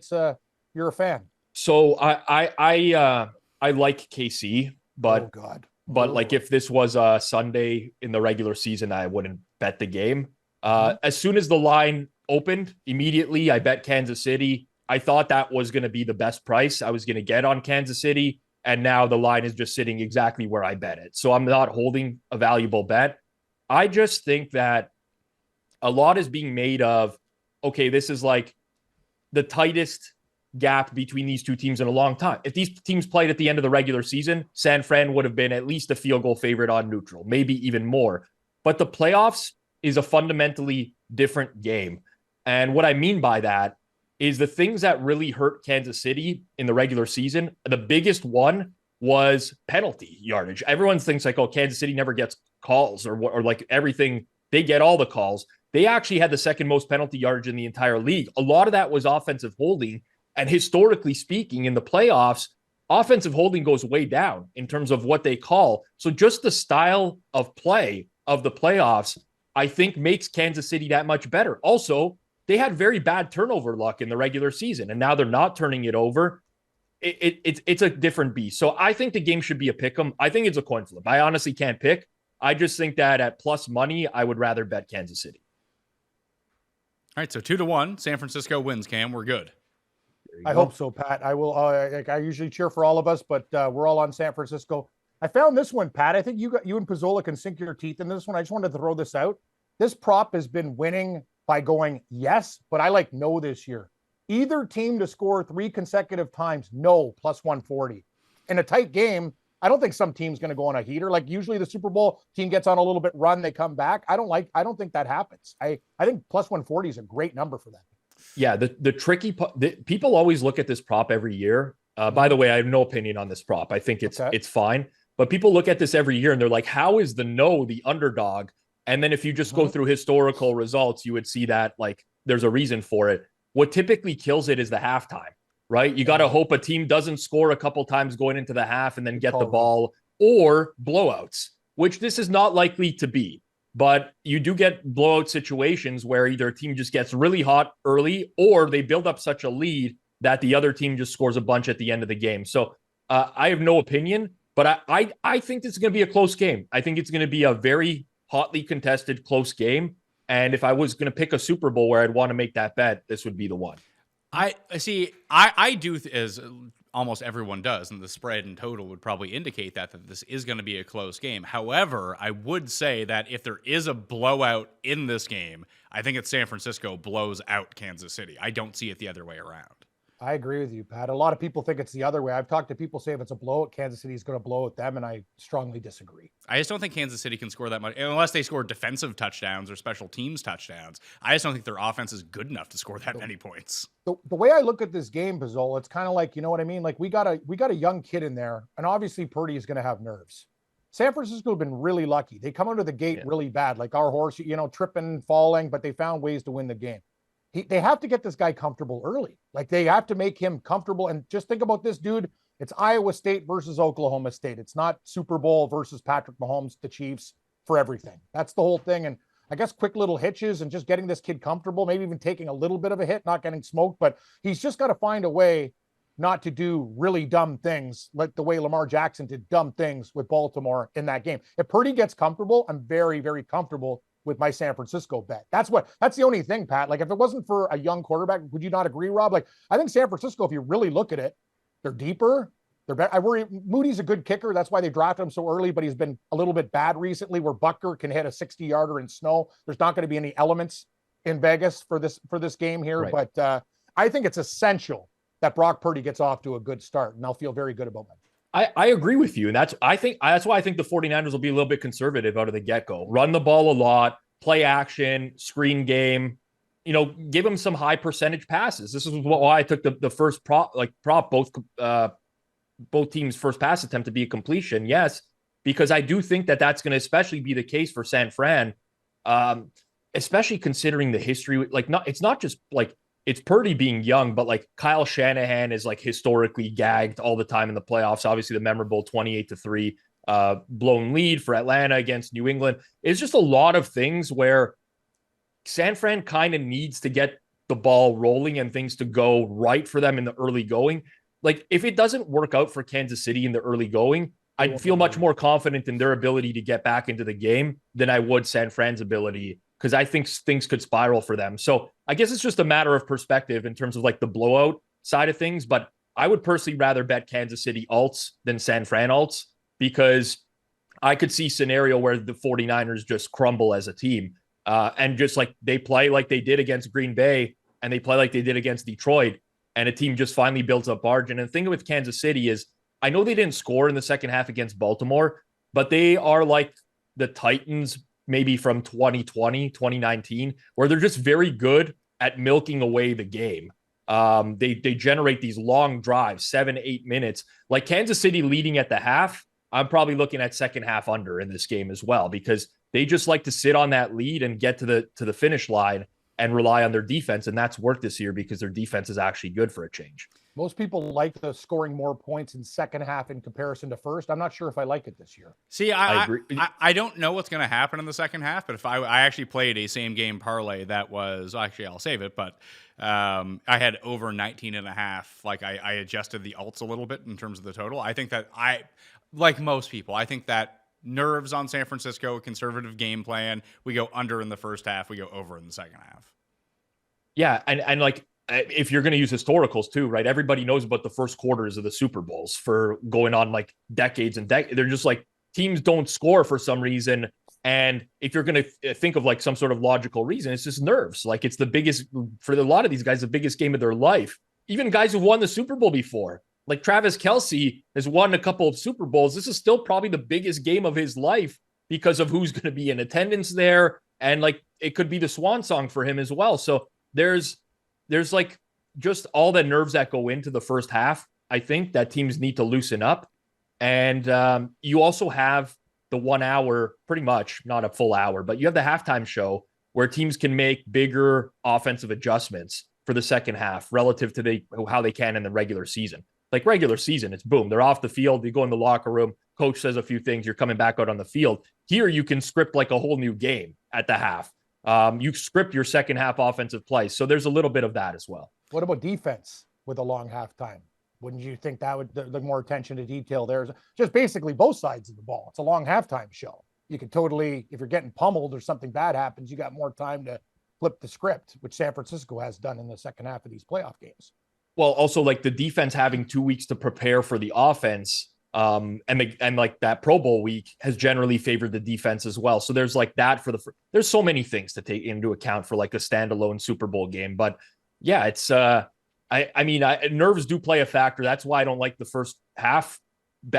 you're a fan. So I like KC, but oh God. But like if this was a Sunday in the regular season, I wouldn't bet the game. As soon as the line opened, immediately I bet Kansas City. I thought that was going to be the best price I was going to get on Kansas City. And now the line is just sitting exactly where I bet it. So I'm not holding a valuable bet. I just think that a lot is being made of, okay, this is like the tightest gap between these two teams in a long time. If these teams played at the end of the regular season, San Fran would have been at least a field goal favorite on neutral, maybe even more. But the playoffs is a fundamentally different game. And what I mean by that is the things that really hurt Kansas City in the regular season. The biggest one was penalty yardage. Everyone thinks like, oh, Kansas City never gets calls or like everything. They get all the calls. They actually had the second most penalty yardage in the entire league. A lot of that was offensive holding. And historically speaking, in the playoffs, offensive holding goes way down in terms of what they call. So just the style of play of the playoffs, I think makes Kansas City that much better. Also, they had very bad turnover luck in the regular season, and now they're not turning it over. It's a different beast. So I think the game should be a pick 'em. I think it's a coin flip. I honestly can't pick. I just think that at plus money, I would rather bet Kansas City. All right, so 2-1, San Francisco wins. Cam, we're good. I hope so, Pat. I will. I usually cheer for all of us, but we're all on San Francisco. I found this one, Pat. I think you and Pizzola can sink your teeth in this one. I just wanted to throw this out. This prop has been winning by going yes, but I like no this year. Either team to score 3 consecutive times, no, plus 140. In a tight game, I don't think some team's going to go on a heater. Like usually the Super Bowl team gets on a little bit run, they come back. I don't think that happens. I think plus 140 is a great number for them. Yeah, the tricky people always look at this prop every year. By the way, I have no opinion on this prop. I think it's fine. But people look at this every year and they're like, how is the underdog? And then if you just go through historical results, you would see that like there's a reason for it. What typically kills it is the halftime, right? You got to hope a team doesn't score a couple times going into the half and then get the ball, or blowouts, which this is not likely to be. But you do get blowout situations where either a team just gets really hot early or they build up such a lead that the other team just scores a bunch at the end of the game. So I have no opinion, but I think this is going to be a close game. I think it's going to be a very hotly contested close game. And if I was going to pick a Super Bowl where I'd want to make that bet, this would be the one. I do, as almost everyone does, and the spread in total would probably indicate that this is going to be a close game. However, I would say that if there is a blowout in this game, I think it's San Francisco blows out Kansas City. I don't see it the other way around. I agree with you, Pat. A lot of people think it's the other way. I've talked to people say if it's a blowout, Kansas City is going to blow at them, and I strongly disagree. I just don't think Kansas City can score that much, unless they score defensive touchdowns or special teams touchdowns. I just don't think their offense is good enough to score that many points. The way I look at this game, Pizzola, it's kind of like, you know what I mean? Like we got a young kid in there, and obviously Purdy is going to have nerves. San Francisco have been really lucky. They come out of the gate really bad, like our horse, tripping, falling, but they found ways to win the game. They have to get this guy comfortable early. Like they have to make him comfortable. And just think about this, dude. It's Iowa State versus Oklahoma State. It's not Super Bowl versus Patrick Mahomes, the Chiefs, for everything. That's the whole thing. And I guess quick little hitches and just getting this kid comfortable, maybe even taking a little bit of a hit, not getting smoked. But he's just got to find a way not to do really dumb things like the way Lamar Jackson did dumb things with Baltimore in that game. If Purdy gets comfortable, I'm very, very comfortable with my San Francisco bet. That's the only thing, Pat. Like if it wasn't for a young quarterback, would you not agree, Rob? Like I think San Francisco, if you really look at it, they're deeper. They're better. I worry Moody's a good kicker. That's why they drafted him so early, but he's been a little bit bad recently where Butker can hit a 60-yarder in snow. There's not going to be any elements in Vegas for this game here. Right. But I think it's essential that Brock Purdy gets off to a good start, and I'll feel very good about that. I agree with you. And that's why I think the 49ers will be a little bit conservative out of the get-go. Run the ball a lot, play action, screen game, give them some high percentage passes. This is why I took the first prop both teams' first pass attempt to be a completion. Yes, because I do think that that's going to especially be the case for San Fran, especially considering the history. It's not just like it's Purdy being young, but like Kyle Shanahan is like historically gagged all the time in the playoffs. Obviously, the memorable 28-3 blown lead for Atlanta against New England. It's just a lot of things where San Fran kind of needs to get the ball rolling and things to go right for them in the early going. Like if it doesn't work out for Kansas City in the early going, I'd feel much more confident in their ability to get back into the game than I would San Fran's ability, because I think things could spiral for them. So I guess it's just a matter of perspective in terms of like the blowout side of things. But I would personally rather bet Kansas City alts than San Fran alts, because I could see scenario where the 49ers just crumble as a team and just like they play like they did against Green Bay and they play like they did against Detroit. and a team just finally builds up margin. And the thing with Kansas City is, I know they didn't score in the second half against Baltimore, but they are like the Titans maybe from 2020, 2019, where they're just very good at milking away the game. They generate these long drives, 7-8 minutes. Like Kansas City leading at the half, I'm probably looking at second half under in this game as well, because they just like to sit on that lead and get to the finish line and rely on their defense. And that's worked this year because their defense is actually good for a change. Most people like the scoring more points in second half in comparison to first. I'm not sure if I like it this year. See, I agree. I don't know what's going to happen in the second half, but if I actually played a same game parlay that was, actually I'll save it, but I had over 19.5. Like I adjusted the alts a little bit in terms of the total. I think that like most people, I think that nerves on San Francisco, conservative game plan. We go under in the first half. We go over in the second half. Yeah. And like, if you're going to use historicals too, right? Everybody knows about the first quarters of the Super Bowls for going on like decades and decades. They're just like, teams don't score for some reason. And if you're going to think of like some sort of logical reason, it's just nerves. Like it's the biggest, for a lot of these guys, the biggest game of their life. Even guys who've won the Super Bowl before, like Travis Kelce has won a couple of Super Bowls. This is still probably the biggest game of his life because of who's going to be in attendance there. And like, it could be the swan song for him as well. So there's like just all the nerves that go into the first half. I think that teams need to loosen up. And you also have the 1 hour, pretty much not a full hour, but you have the halftime show where teams can make bigger offensive adjustments for the second half relative to how they can in the regular season. Like regular season, it's boom, they're off the field, you go in the locker room, coach says a few things, you're coming back out on the field. Here you can script like a whole new game at the half. You script your second half offensive plays. So there's a little bit of that as well. What about defense with a long halftime? Wouldn't you think that would the more attention to detail there? Just basically both sides of the ball. It's a long halftime show. You could totally, if you're getting pummeled or something bad happens, you got more time to flip the script, which San Francisco has done in the second half of these playoff games. Well, also like the defense having 2 weeks to prepare for the offense, and like that Pro Bowl week has generally favored the defense as well. So there's like that there's so many things to take into account for like a standalone Super Bowl game. But yeah, it's I mean, nerves do play a factor. That's why I don't like the first half.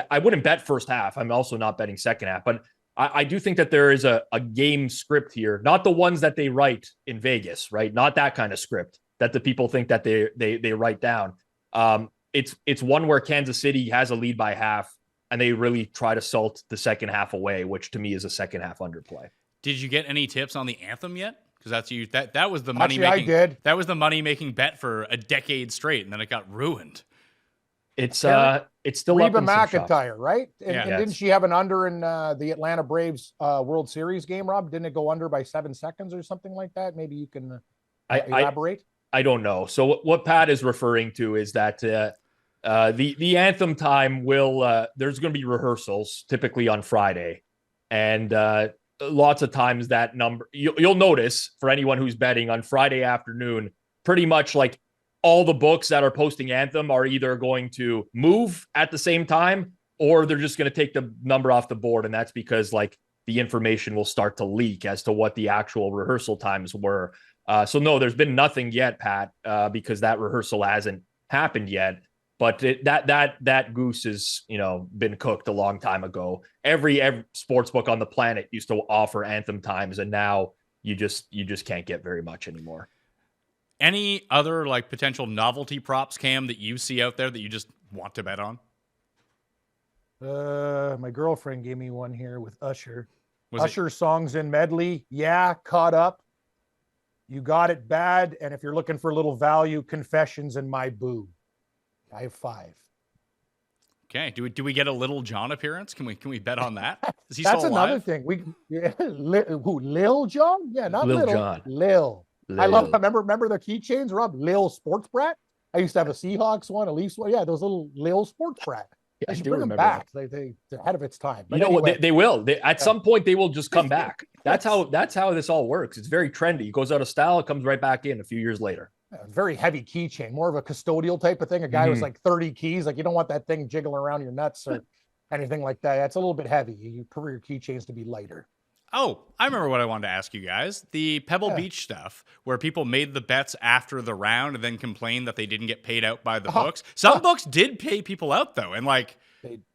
I wouldn't bet first half. I'm also not betting second half, but I do think that there is a game script here, not the ones that they write in Vegas, right? Not that kind of script that the people think that they write down. It's one where Kansas City has a lead by half and they really try to salt the second half away, which to me is a second half underplay. Did you get any tips on the anthem yet? Because that was the money Actually, making. I did. That was the money making bet for a decade straight, and then it got ruined. It's still Reba up in some shops. McEntire, right? And, Yeah. and didn't she have an under in the Atlanta Braves World Series game, Rob? Didn't it go under by 7 seconds or something like that? Maybe you can elaborate. I don't know. So what Pat is referring to is that the anthem time will there's going to be rehearsals typically on Friday, and lots of times that number you'll notice for anyone who's betting on Friday afternoon, pretty much like all the books that are posting anthem are either going to move at the same time or they're just going to take the number off the board, and that's because like the information will start to leak as to what the actual rehearsal times were. So no, there's been nothing yet, Pat, because that rehearsal hasn't happened yet. But that goose has, been cooked a long time ago. Every sports book on the planet used to offer anthem times, and now you just can't get very much anymore. Any other like potential novelty props, Cam, that you see out there that you just want to bet on? My girlfriend gave me one here with Usher. Was it- Usher songs in medley. Yeah, caught up. You got it bad. And if you're looking for a little value, Confessions and My Boo. I have 5. Okay. Do we get a Little John appearance? Can we bet on that? Is he That's still another alive? thing. Who? Lil John? Yeah, not Lil Little. Jon. Lil. I love. Lil. Remember the keychains, Rob? Lil Sports Brat. I used to have a Seahawks one, a Leafs one. Yeah, those little Lil Sports Brat. Yeah, They I should do bring them remember back. that. They're ahead of its time. But You know what? anyway, They will. At some point, they will just come back. That's how this all works. It's very trendy. It goes out of style. It comes right back in a few years later. very heavy keychain, more of a custodial type of thing. A guy with like 30 keys. Like you don't want that thing jiggling around your nuts or anything like that. It's a little bit heavy. You prefer your keychains to be lighter. Oh, I remember what I wanted to ask you guys. The Pebble Beach stuff, where people made the bets after the round and then complained that they didn't get paid out by the books. Some books did pay people out, though, and like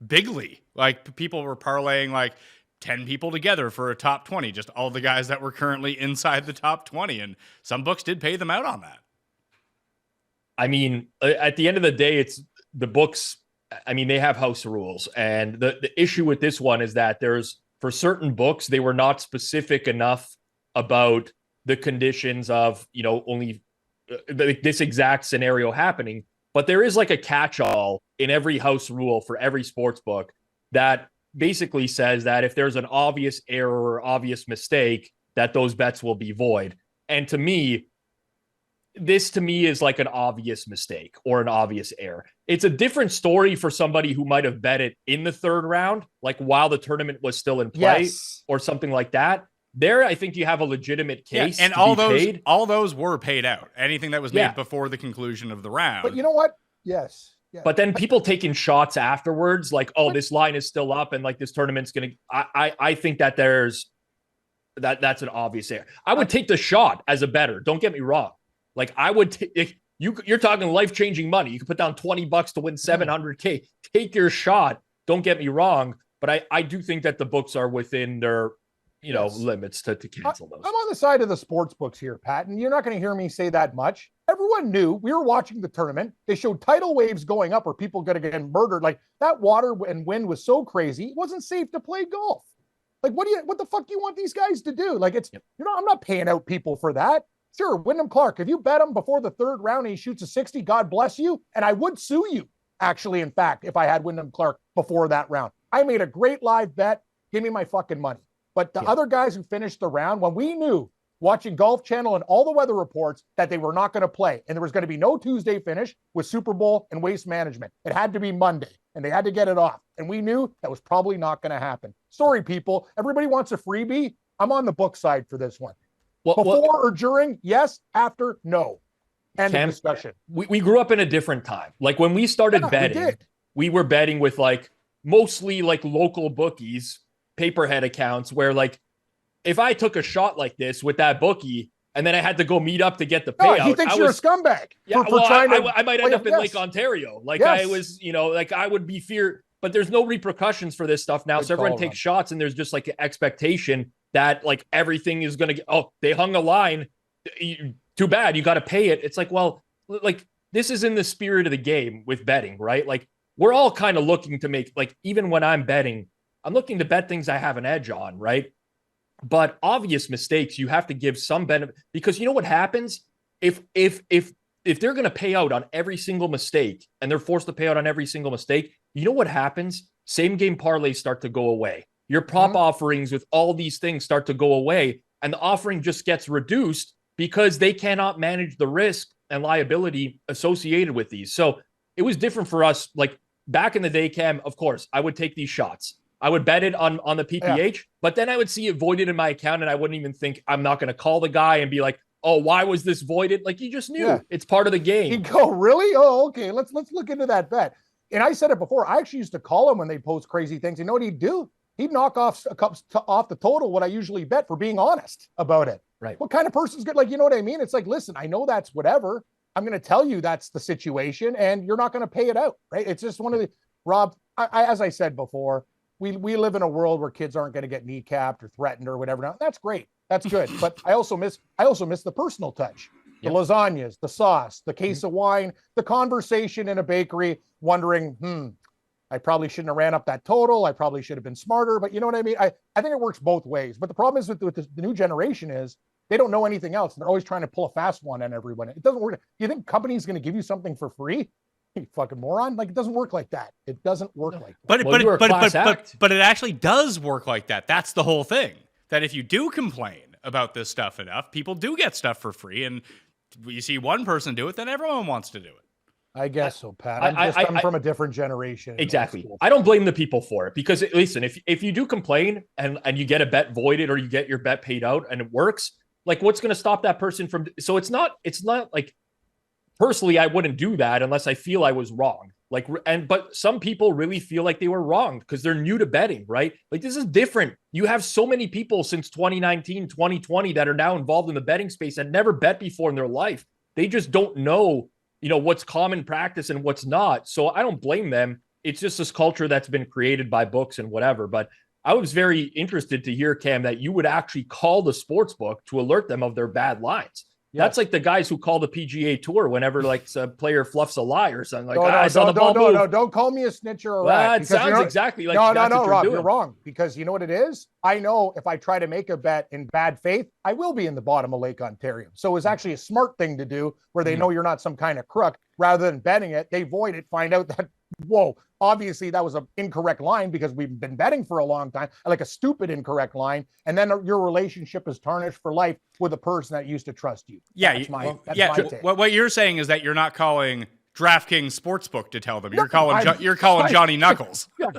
bigly. Like people were parlaying like 10 people together for a top 20, just all the guys that were currently inside the top 20. And some books did pay them out on that. I mean, at the end of the day, it's the books. I mean, they have house rules. And the issue with this one is that for certain books, they were not specific enough about the conditions of, only this exact scenario happening. But there is like a catch-all in every house rule for every sports book that basically says that if there's an obvious error or obvious mistake, that those bets will be void. And to me, this is like an obvious mistake or an obvious error. It's a different story for somebody who might have bet it in the third round, like while the tournament was still in play or something like that. There, I think you have a legitimate case. And all those were paid out. Anything that was made before the conclusion of the round. But you know what? Yes. Yeah. But then people taking shots afterwards, like, oh, this line is still up and like this tournament's going to, I think that that's an obvious error. I would take the shot as a bettor. Don't get me wrong. Like I would, you're talking life-changing money. You could put down $20 to win $700K. Take your shot. Don't get me wrong. But I do think that the books are within their, limits to cancel those. I'm on the side of the sports books here, Pat, and you're not going to hear me say that much. Everyone knew we were watching the tournament. They showed tidal waves going up where people going to get murdered. Like that water and wind was so crazy. It wasn't safe to play golf. Like, what the fuck do you want these guys to do? Like I'm not paying out people for that. Sure, Wyndham Clark, if you bet him before the third round and he shoots a 60, God bless you. And I would sue you, actually, in fact, if I had Wyndham Clark before that round. I made a great live bet. Give me my fucking money. But the other guys who finished the round, when we knew, watching Golf Channel and all the weather reports, that they were not going to play, and there was going to be no Tuesday finish with Super Bowl and Waste Management. It had to be Monday, and they had to get it off. And we knew that was probably not going to happen. Sorry, people. Everybody wants a freebie. I'm on the book side for this one. Before or during, yes. After, no. End of discussion. We grew up in a different time. Like when we started betting, we were betting with like mostly like local bookies, paperhead accounts, where like if I took a shot like this with that bookie and then I had to go meet up to get the payout, he thinks you're a scumbag. Yeah, I might end up in Lake Ontario. Like I was, like I would be feared, but there's no repercussions for this stuff now. So everyone takes shots and there's just like an expectation that like everything is going to get, they hung a line. Too bad. You got to pay it. It's like, well, like this is in the spirit of the game with betting, right? Like we're all kind of looking to make, like, even when I'm betting, I'm looking to bet things I have an edge on, right? But obvious mistakes, you have to give some benefit, because you know what happens if they're going to pay out on every single mistake and they're forced to pay out on every single mistake, you know what happens? Same game parlays start to go away. Your prop offerings with all these things start to go away, and the offering just gets reduced because they cannot manage the risk and liability associated with these. So it was different for us. Like back in the day, Cam, of course, I would take these shots. I would bet it on the PPH, but then I would see it voided in my account and I wouldn't even think, I'm not going to call the guy and be like, oh, why was this voided? Like you just knew it's part of the game. You go, really? Oh, okay. Let's look into that bet. And I said it before, I actually used to call him when they post crazy things. You know what he'd do? He'd knock off off the total what I usually bet for being honest about it. Right. What kind of person's good? Like, you know what I mean? It's like, listen, I know that's whatever. I'm going to tell you that's the situation and you're not going to pay it out, right? It's just one of the, Rob, as I said before, we live in a world where kids aren't going to get kneecapped or threatened or whatever. Now, that's great. That's good. But I also miss the personal touch, the lasagnas, the sauce, the case of wine, the conversation in a bakery, wondering, I probably shouldn't have ran up that total. I probably should have been smarter, but you know what I mean? I think it works both ways. But the problem is with the new generation is they don't know anything else. They're always trying to pull a fast one on everyone. It doesn't work. You think company's going to give you something for free? You fucking moron. Like, it doesn't work like that. It doesn't work like that. But it actually does work like that. That's the whole thing. That if you do complain about this stuff enough, people do get stuff for free. And you see one person do it, then everyone wants to do it. I guess so, Pat. I'm from a different generation. Exactly. I don't blame the people for it, because listen, if you do complain and you get a bet voided or you get your bet paid out and it works, like what's going to stop that person from? So it's not like, personally, I wouldn't do that unless I feel I was wrong. But some people really feel like they were wrong because they're new to betting, right? Like, this is different. You have so many people since 2019, 2020 that are now involved in the betting space and never bet before in their life. They just don't know, what's common practice and what's not. So I don't blame them. It's just this culture that's been created by books and whatever. But I was very interested to hear, Cam, that you would actually call the sports book to alert them of their bad lines. Yeah. That's like the guys who call the PGA Tour whenever like a player fluffs a lie or something. Like, don't call me a snitch or a rat. It sounds exactly like no, Rob, you're wrong. Because you know what it is? I know if I try to make a bet in bad faith, I will be in the bottom of Lake Ontario. So it's actually a smart thing to do where they know you're not some kind of crook. Rather than betting it, they void it, find out that, whoa, obviously that was an incorrect line because we've been betting for a long time, like a stupid incorrect line. And then your relationship is tarnished for life with a person that used to trust you. Yeah. What you're saying is that you're not calling DraftKings Sportsbook to tell them. You're calling Johnny Knuckles. Yeah.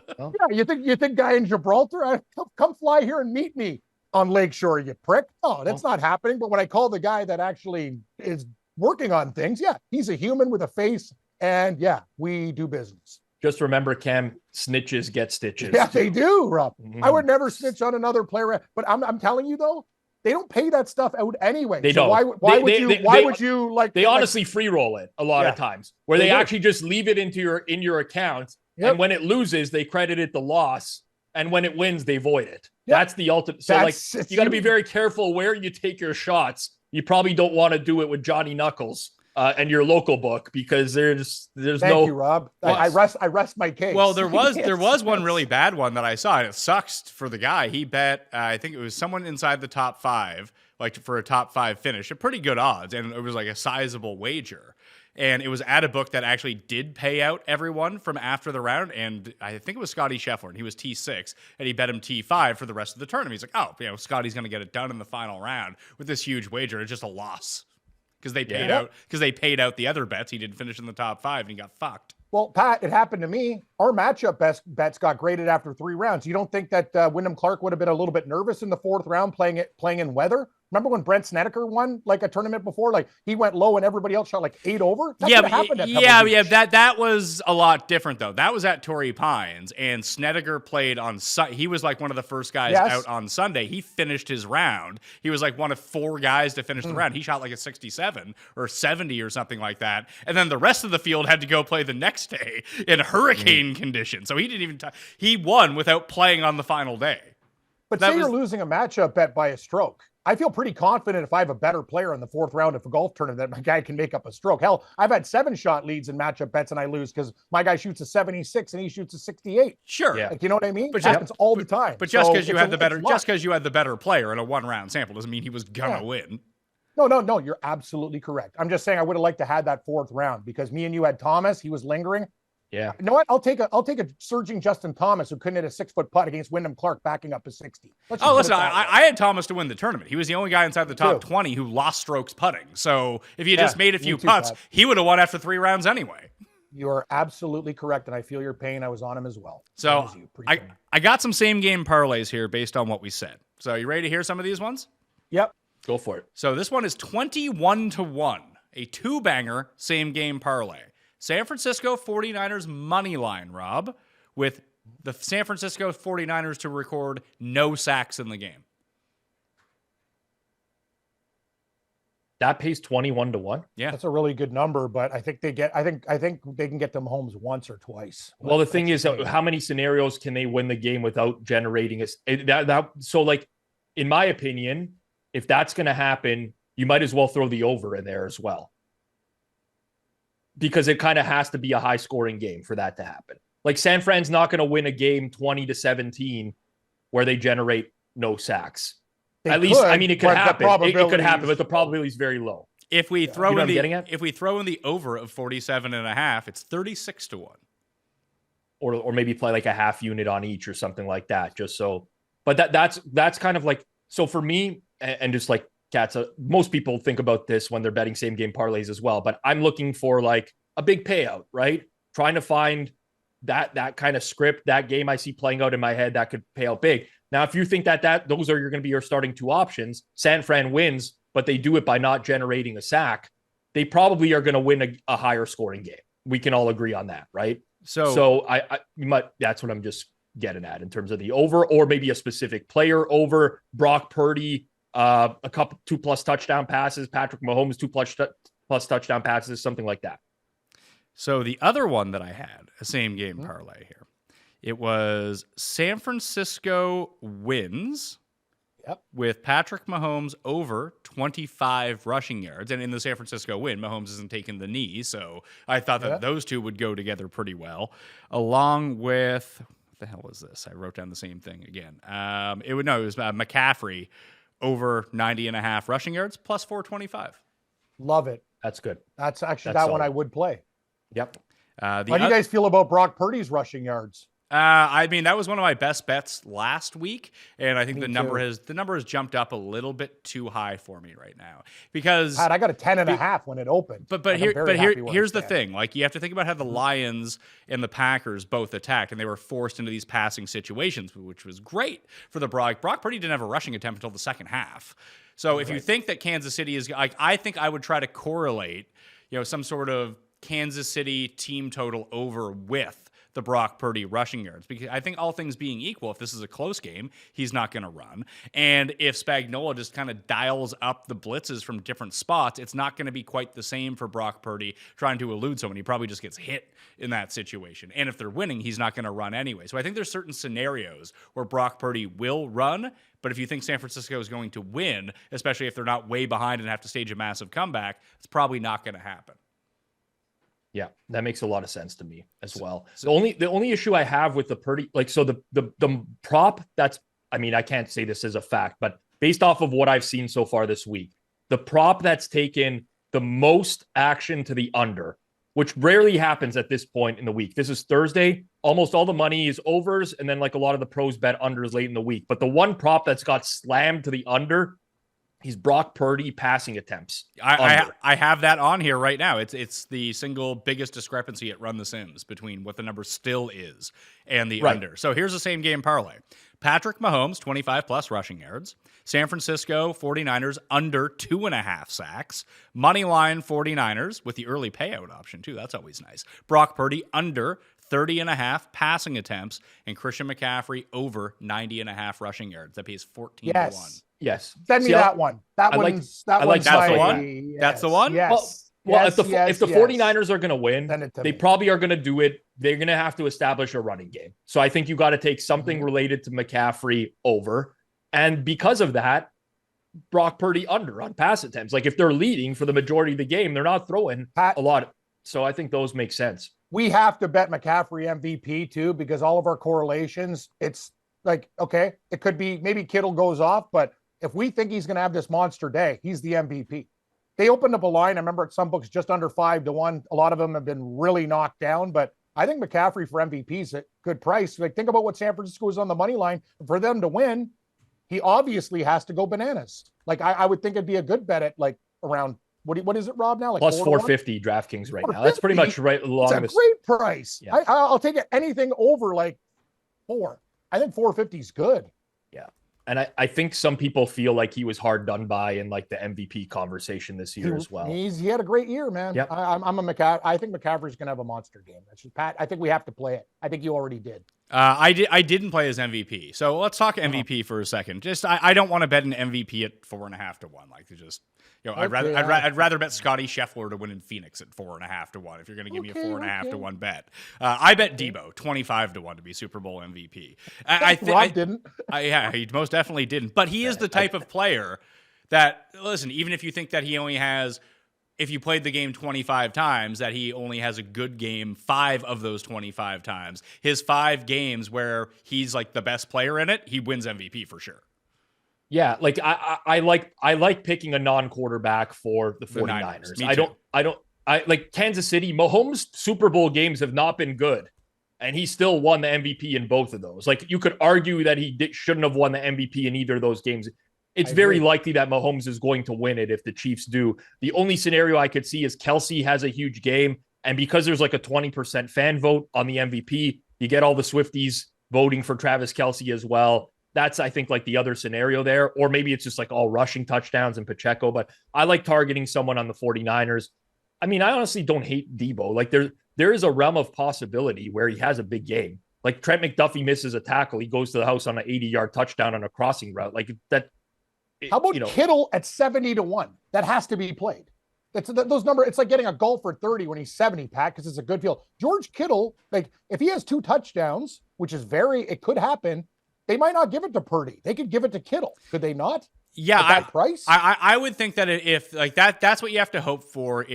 You think guy in Gibraltar, come fly here and meet me on Lakeshore, you prick. Oh, that's not happening. But when I call the guy that actually is working on things, he's a human with a face, and we do business. Just remember, Cam, snitches get stitches. Yeah, they do, Rob. I would never snitch on another player, but I'm telling you though, they don't pay that stuff out anyway. They don't. Why would you like? They honestly free roll it a lot of times, where they actually just leave it in your account, and when it loses, they credit it the loss, and when it wins, they void it. Yep. That's the ultimate. So you got to be very careful where you take your shots. You probably don't want to do it with Johnny Knuckles and your local book because there's Thank you, Rob. I rest my case. Well, there was one really bad one that I saw, and it sucks for the guy. He bet I think it was someone inside the top 5, like for a top 5 finish, a pretty good odds, and it was like a sizable wager. And it was at a book that actually did pay out everyone from after the round. And I think it was Scotty Scheffler, and he was T6, and he bet him T5 for the rest of the tournament. He's like, Scotty's going to get it done in the final round with this huge wager. It's just a loss because they paid out the other bets. He didn't finish in the top 5, and he got fucked. Well, Pat, it happened to me. Our matchup bets got graded after 3 rounds. You don't think that Wyndham Clark would have been a little bit nervous in the 4th round playing in weather? Remember when Brent Snedeker won like a tournament before? Like he went low and everybody else shot like 8 over. That was a lot different though. That was at Torrey Pines, and Snedeker played on. He was like one of the first guys out on Sunday. He finished his round. He was like one of 4 guys to finish the round. He shot like a 67 or 70 or something like that, and then the rest of the field had to go play the next day in hurricane conditions. So he didn't even. He won without playing on the final day. But say you're losing a matchup bet by a stroke. I feel pretty confident if I have a better player in the 4th round of a golf tournament, that my guy can make up a stroke. Hell, I've had 7-shot leads in matchup bets and I lose because my guy shoots a 76 and he shoots a 68. Sure. Like, you know what I mean? But it happens all the time. But just because you had the better player in a 1-round sample doesn't mean he was gonna win. No, you're absolutely correct. I'm just saying I would have liked to have that 4th round because me and you had Thomas. He was lingering. Yeah. You know what? I'll take a surging Justin Thomas who couldn't hit a 6-foot putt against Wyndham Clark backing up a 60. Listen, I had Thomas to win the tournament. He was the only guy inside the top 20 who lost strokes putting. So if he just made a few putts, he would have won after 3 rounds anyway. You're absolutely correct, and I feel your pain. I was on him as well. So I got some same game parlays here based on what we said. So are you ready to hear some of these ones? Yep. Go for it. So this one is 21-1, a 2-banger same game parlay. San Francisco 49ers money line, Rob, with the San Francisco 49ers to record no sacks in the game. That pays 21-1. Yeah, that's a really good number, but I think they can get them homes once or twice. Well, the thing is, how many scenarios can they win the game without generating so like, in my opinion, if that's going to happen, you might as well throw the over in there as well. Because it kind of has to be a high-scoring game for that to happen. Like San Fran's not going to win a game 20-17 where they generate no sacks. It could happen. It could happen, but the probability is very low. If we throw in the over of 47.5, it's 36-1. Or maybe play like a half unit on each or something like that. Just so, but that's kind of like, so for me, and just like, Cats, most people think about this when they're betting same game parlays as well, but I'm looking for like a big payout, right? Trying to find that kind of script, that game I see playing out in my head that could pay out big. Now, if you think that those are going to be your starting 2 options, San Fran wins, but they do it by not generating a sack, they probably are going to win a higher scoring game. we can all agree on that, right? So That's what I'm just getting at in terms of the over, or maybe a specific player over. Brock Purdy, a couple 2+ touchdown passes. Patrick Mahomes 2+ touchdown passes, something like that. So the other one that I had, a same game parlay here, it was San Francisco wins. Yep. With Patrick Mahomes over 25 rushing yards. And in the San Francisco win, Mahomes isn't taking the knee. So I thought that those two would go together pretty well. Along with, what the hell is this? I wrote down the same thing again. It was McCaffrey over 90.5 rushing yards plus 425. Love it. That's good. That's actually That's that one solid. I would play. Yep. How do you guys feel about Brock Purdy's rushing yards? I mean, that was one of my best bets last week, and I think the number has jumped up a little bit too high for me right now because I got a 10.5 when it opened. Here's the thing: like you have to think about how the Lions and the Packers both attacked, and they were forced into these passing situations, which was great for the Brock. Brock Purdy didn't have a rushing attempt until the second half. So if you think that Kansas City is like, I think I would try to correlate, some sort of Kansas City team total over with the Brock Purdy rushing yards, because I think all things being equal, if this is a close game, he's not going to run. And if Spagnuolo just kind of dials up the blitzes from different spots, it's not going to be quite the same for Brock Purdy trying to elude someone. He probably just gets hit in that situation. And if they're winning, he's not going to run anyway. So I think there's certain scenarios where Brock Purdy will run, but if you think San Francisco is going to win, especially if they're not way behind and have to stage a massive comeback, it's probably not going to happen. Yeah, that makes a lot of sense to me as well. The only issue I have with the Purdy, the prop, I can't say this as a fact, but based off of what I've seen so far this week, the prop that's taken the most action to the under, which rarely happens at this point in the week. This is Thursday. Almost all the money is overs, and then like a lot of the pros bet unders late in the week. But the one prop that's got slammed to the under, he's Brock Purdy passing attempts. I have that on here right now. It's the single biggest discrepancy at Run the Sims between what the number still is and the under. So here's the same game parlay. Patrick Mahomes, 25+ rushing yards. San Francisco 49ers under 2.5 sacks. Moneyline 49ers with the early payout option too. That's always nice. Brock Purdy under 30.5 passing attempts, and Christian McCaffrey over 90.5 rushing yards. That pays 14 to 1. Yes. Send me that one. That's the one. That's the one. Yes. If the 49ers are going to win, they probably are going to do it. They're going to have to establish a running game. So I think you got to take something related to McCaffrey over. And because of that, Brock Purdy under on pass attempts. Like if they're leading for the majority of the game, they're not throwing a lot. So I think those make sense. We have to bet McCaffrey MVP too, because all of our correlations, it's like, okay, it could be maybe Kittle goes off, but if we think he's going to have this monster day, he's the MVP. They opened up a line. I remember at some books just under 5 to 1. A lot of them have been really knocked down, but I think McCaffrey for MVP is a good price. Like think about what San Francisco is on the money line. For them to win, he obviously has to go bananas. Like I would think it'd be a good bet at like around, what is it, Rob, now? Like plus 450 DraftKings right now. That's pretty much right along It's a great price. Yeah. I'll take it anything over like 4. I think 450 is good. Yeah. And I think some people feel like he was hard done by in like the MVP conversation this year as well. He had a great year, man. Yep. I think McCaffrey's going to have a monster game. That's just Pat. I think we have to play it. I think you already did. I didn't play as MVP. So let's talk MVP for a second. Just I don't want to bet an MVP at 4.5 to 1. Like to just I'd rather bet Scotty Scheffler to win in Phoenix at 4.5 to 1 if you're going to give me a 4.5 to 1 bet. I bet Debo 25 to 1 to be Super Bowl MVP. Rob didn't. He most definitely didn't. But he is the type of player that, listen, even if you think that he only has, if you played the game 25 times, that he only has a good game 5 of those 25 times. His 5 games where he's like the best player in it, he wins MVP for sure. Yeah, like I like picking a non-quarterback for the 49ers. I like Kansas City. Mahomes' Super Bowl games have not been good, and he still won the MVP in both of those. Like you could argue that he shouldn't have won the MVP in either of those games. It's very likely that Mahomes is going to win it if the Chiefs do. The only scenario I could see is Kelsey has a huge game, and because there's like a 20% fan vote on the MVP, you get all the Swifties voting for Travis Kelsey as well. That's, I think, like the other scenario there. Or maybe it's just like all rushing touchdowns and Pacheco. But I like targeting someone on the 49ers. I mean, I honestly don't hate Debo. Like there is a realm of possibility where he has a big game. Like Trent McDuffie misses a tackle, he goes to the house on an 80-yard touchdown on a crossing route. Like that. How about Kittle at 70-1? That has to be played. Those numbers. It's like getting a golfer 30 when he's 70, Pat, because it's a good field. George Kittle, like if he has 2 touchdowns, which is it could happen. They might not give it to Purdy. They could give it to Kittle. Could they not? Yeah, at that price. I would think that if like that's what you have to hope for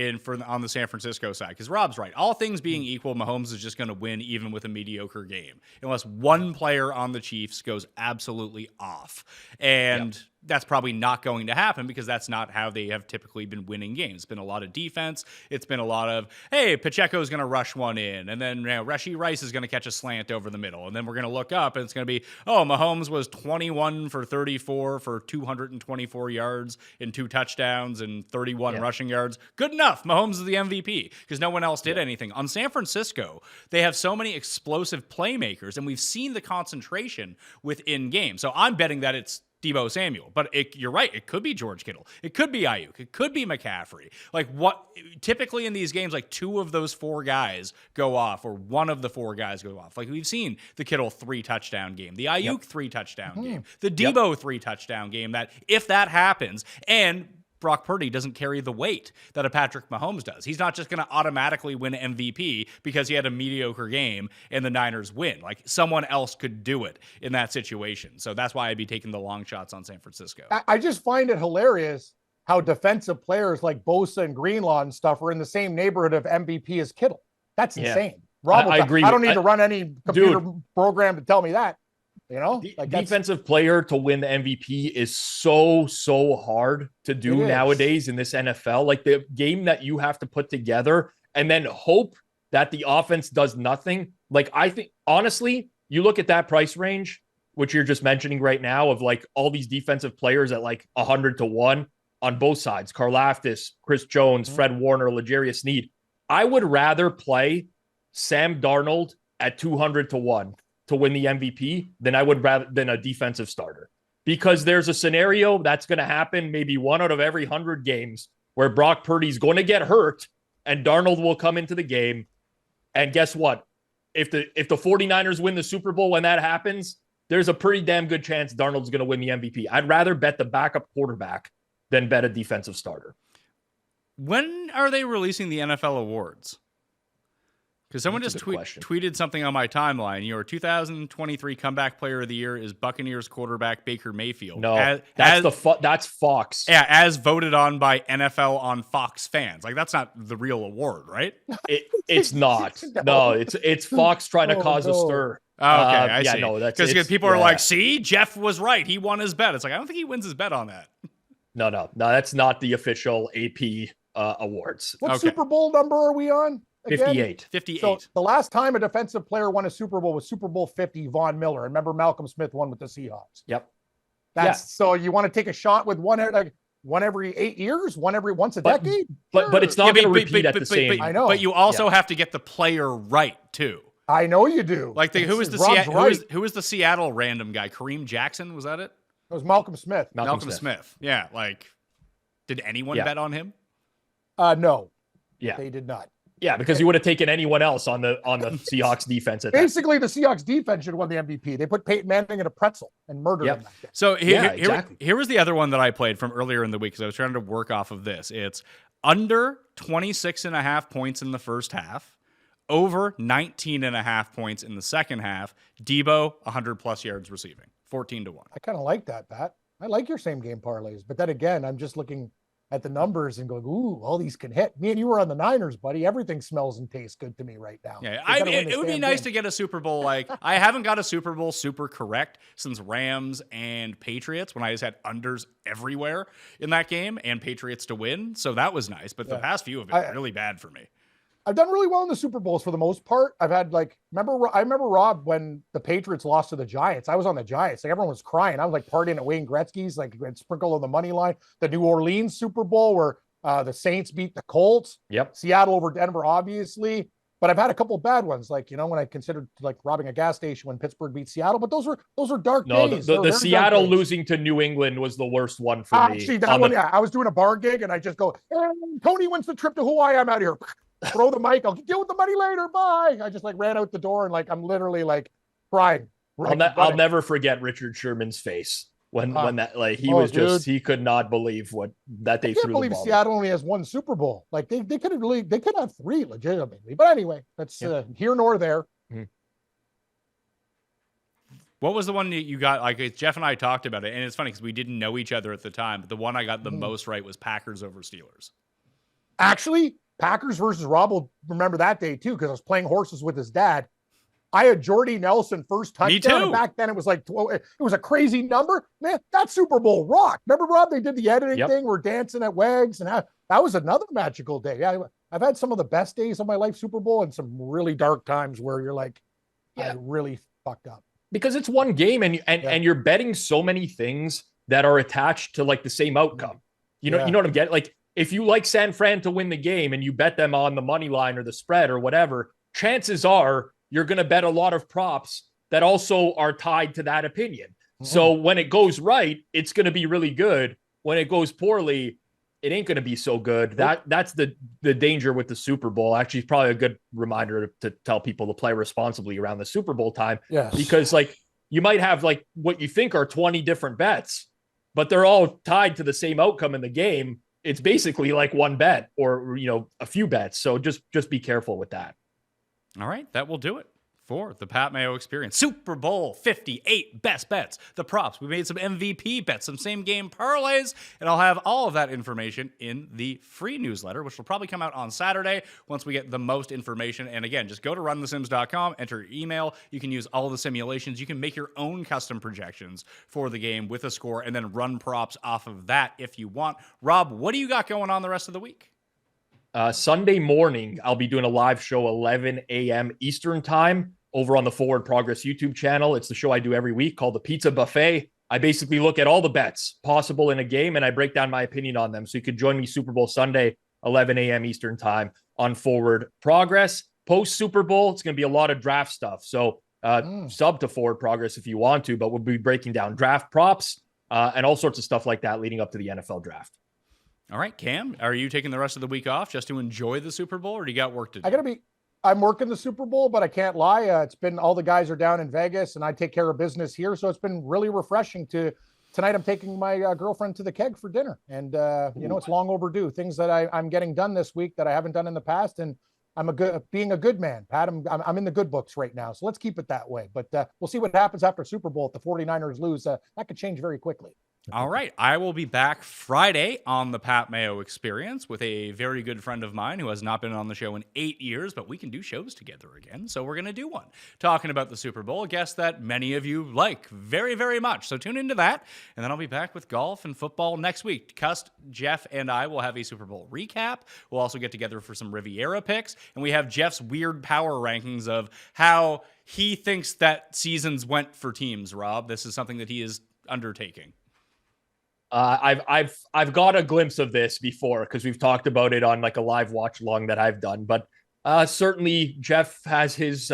on the San Francisco side, because Rob's right. All things being equal, Mahomes is just going to win even with a mediocre game, unless one player on the Chiefs goes absolutely off, and that's probably not going to happen because that's not how they have typically been winning games. It's been a lot of defense. It's been a lot of, hey, Pacheco's going to rush one in, and then Rashee Rice is going to catch a slant over the middle, and then we're going to look up, and it's going to be, oh, Mahomes was 21 for 34 for 224 yards and 2 touchdowns and 31 rushing yards. Good enough. Mahomes is the MVP because no one else did anything. On San Francisco, they have so many explosive playmakers, and we've seen the concentration within game. So I'm betting that it's Deebo Samuel, but you're right. It could be George Kittle. It could be Ayuk. It could be McCaffrey. Like what typically in these games, like 2 of those 4 guys go off, or 1 of the 4 guys go off. Like we've seen the Kittle 3 touchdown game, the Ayuk 3 touchdown game, the Deebo 3 touchdown game. That if that happens, and Brock Purdy doesn't carry the weight that a Patrick Mahomes does. He's not just going to automatically win MVP because he had a mediocre game and the Niners win. Like someone else could do it in that situation. So that's why I'd be taking the long shots on San Francisco. I just find it hilarious how defensive players like Bosa and Greenlaw and stuff are in the same neighborhood of MVP as Kittle. That's insane. Rob, I agree. I don't need to run any computer program to tell me that. You know, defensive player to win the MVP is so hard to do nowadays in this NFL. Like the game that you have to put together and then hope that the offense does nothing. Like I think, honestly, you look at that price range, which you're just mentioning right now, of like all these defensive players at like 100-1 on both sides, Karlaftis, Chris Jones, Fred Warner, L'Jarius Sneed. I would rather play Sam Darnold at 200-1 to win the MVP than I would rather than a defensive starter, because there's a scenario that's going to happen maybe 1 out of every 100 games where Brock Purdy's going to get hurt and Darnold will come into the game. And guess what? If the 49ers win the Super Bowl when that happens, there's a pretty damn good chance Darnold's going to win the MVP. I'd rather bet the backup quarterback than bet a defensive starter. When are they releasing the NFL awards? Because someone just tweeted something on my timeline. Your 2023 Comeback Player of the Year is Buccaneers quarterback Baker Mayfield. No, that's Fox. Yeah, as voted on by NFL on Fox fans. Like that's not the real award, right? It's not. No, it's Fox trying to cause a stir. Oh, okay, I see. No, because people are like, "See, Jeff was right. He won his bet." It's like I don't think he wins his bet on that. No, that's not the official AP awards. What Super Bowl number are we on? Again? 58. So the last time a defensive player won a Super Bowl was Super Bowl 50, Von Miller. Remember Malcolm Smith won with the Seahawks. Yep. So you want to take a shot with one every 8 years, once a decade? But it's not going to repeat at the same. I know. But you also have to get the player right too. I know you do. Like who was the Seattle random guy? Kareem Jackson, was that it? It was Malcolm Smith. Malcolm Smith. Yeah. Like, did anyone bet on him? No. Yeah. They did not. Yeah, because you would have taken anyone else on the Seahawks defense. Basically, the Seahawks defense should have won the MVP. They put Peyton Manning in a pretzel and murdered him. So here was the other one that I played from earlier in the week because I was trying to work off of this. It's under 26.5 points in the first half, over 19.5 points in the second half. Deebo, 100+ yards receiving, 14-1. I kind of like that, Pat. I like your same game parlays, but then again, I'm just looking at the numbers and going, ooh, all these can hit. Me and you were on the Niners, buddy. Everything smells and tastes good to me right now. Yeah, it would be nice to get a Super Bowl. Like I haven't got a Super Bowl super correct since Rams and Patriots when I just had unders everywhere in that game and Patriots to win. So that was nice. But the past few have been really bad for me. I've done really well in the Super Bowls for the most part. I've had I remember Rob when the Patriots lost to the Giants. I was on the Giants. Like everyone was crying. I was like partying at Wayne Gretzky's, like sprinkle on the money line. The New Orleans Super Bowl where the Saints beat the Colts. Yep. Seattle over Denver, obviously. But I've had a couple of bad ones, like when I considered like robbing a gas station when Pittsburgh beat Seattle. But those are dark days. The Seattle losing to New England was the worst one for me. Actually, that one, I was doing a bar gig and I just go, Tony wins the trip to Hawaii. I'm out of here. throw the mic. I'll deal with the money later. Bye. I just like ran out the door and like I'm literally like crying. I'll never forget Richard Sherman's face when that like he was just he could not believe that they threw the ball. I can't believe Seattle only has one Super Bowl. Like they could have three legitimately. But anyway, that's here nor there. Mm-hmm. What was the one that you got? Like Jeff and I talked about it, and it's funny because we didn't know each other at the time. But the one I got the most right was Packers over Steelers. Actually, Packers versus Rob will remember that day too because I was playing horses with his dad. I had Jordy Nelson first touchdown. Me too. And back then it was like it was a crazy number. Man, that Super Bowl rocked. Remember, Rob? They did the editing thing. We're dancing at Wags, and that was another magical day. Yeah, I've had some of the best days of my life Super Bowl and some really dark times where you're like, I really fucked up. Because it's one game and you're betting so many things that are attached to like the same outcome. You know what I'm getting? Like if you like San Fran to win the game and you bet them on the money line or the spread or whatever, chances are you're going to bet a lot of props that also are tied to that opinion. Mm-hmm. So when it goes right, it's going to be really good. When it goes poorly, it ain't going to be so good. That's the danger with the Super Bowl. Actually, it's probably a good reminder to tell people to play responsibly around the Super Bowl time. Yes. Because like you might have like what you think are 20 different bets, but they're all tied to the same outcome in the game. It's basically like one bet or, a few bets. So just be careful with that. All right, that will do it for the Pat Mayo Experience. Super Bowl 58 best bets, the props. We made some MVP bets, some same game parlays, and I'll have all of that information in the free newsletter, which will probably come out on Saturday once we get the most information. And again, just go to runthesims.com, enter your email. You can use all the simulations. You can make your own custom projections for the game with a score and then run props off of that if you want. Rob, what do you got going on the rest of the week? Sunday morning, I'll be doing a live show 11 a.m. Eastern time over on the Forward Progress YouTube channel. It's the show I do every week called the Pizza Buffet. I basically look at all the bets possible in a game and I break down my opinion on them. So you could join me Super Bowl Sunday, 11 a.m. Eastern time on Forward Progress. Post Super Bowl, it's going to be a lot of draft stuff. So sub to Forward Progress if you want to, but we'll be breaking down draft props and all sorts of stuff like that leading up to the NFL draft. All right, Cam, are you taking the rest of the week off just to enjoy the Super Bowl, or do you got work to do? I'm working the Super Bowl, but I can't lie. It's been all the guys are down in Vegas and I take care of business here. So it's been really refreshing tonight I'm taking my girlfriend to the Keg for dinner. And, it's long overdue. Things that I'm getting done this week that I haven't done in the past. And I'm being a good man, Pat. I'm in the good books right now. So let's keep it that way. But we'll see what happens after Super Bowl if the 49ers lose. That could change very quickly. All right. I will be back Friday on the Pat Mayo Experience with a very good friend of mine who has not been on the show in 8 years, but we can do shows together again. So we're going to do one talking about the Super Bowl, a guest that many of you like very, very much. So tune into that. And then I'll be back with golf and football next week. Cust, Jeff, and I will have a Super Bowl recap. We'll also get together for some Riviera picks. And we have Jeff's weird power rankings of how he thinks that seasons went for teams, Rob. This is something that he is undertaking. I've got a glimpse of this before because we've talked about it on like a live watch along that I've done, but certainly Jeff has his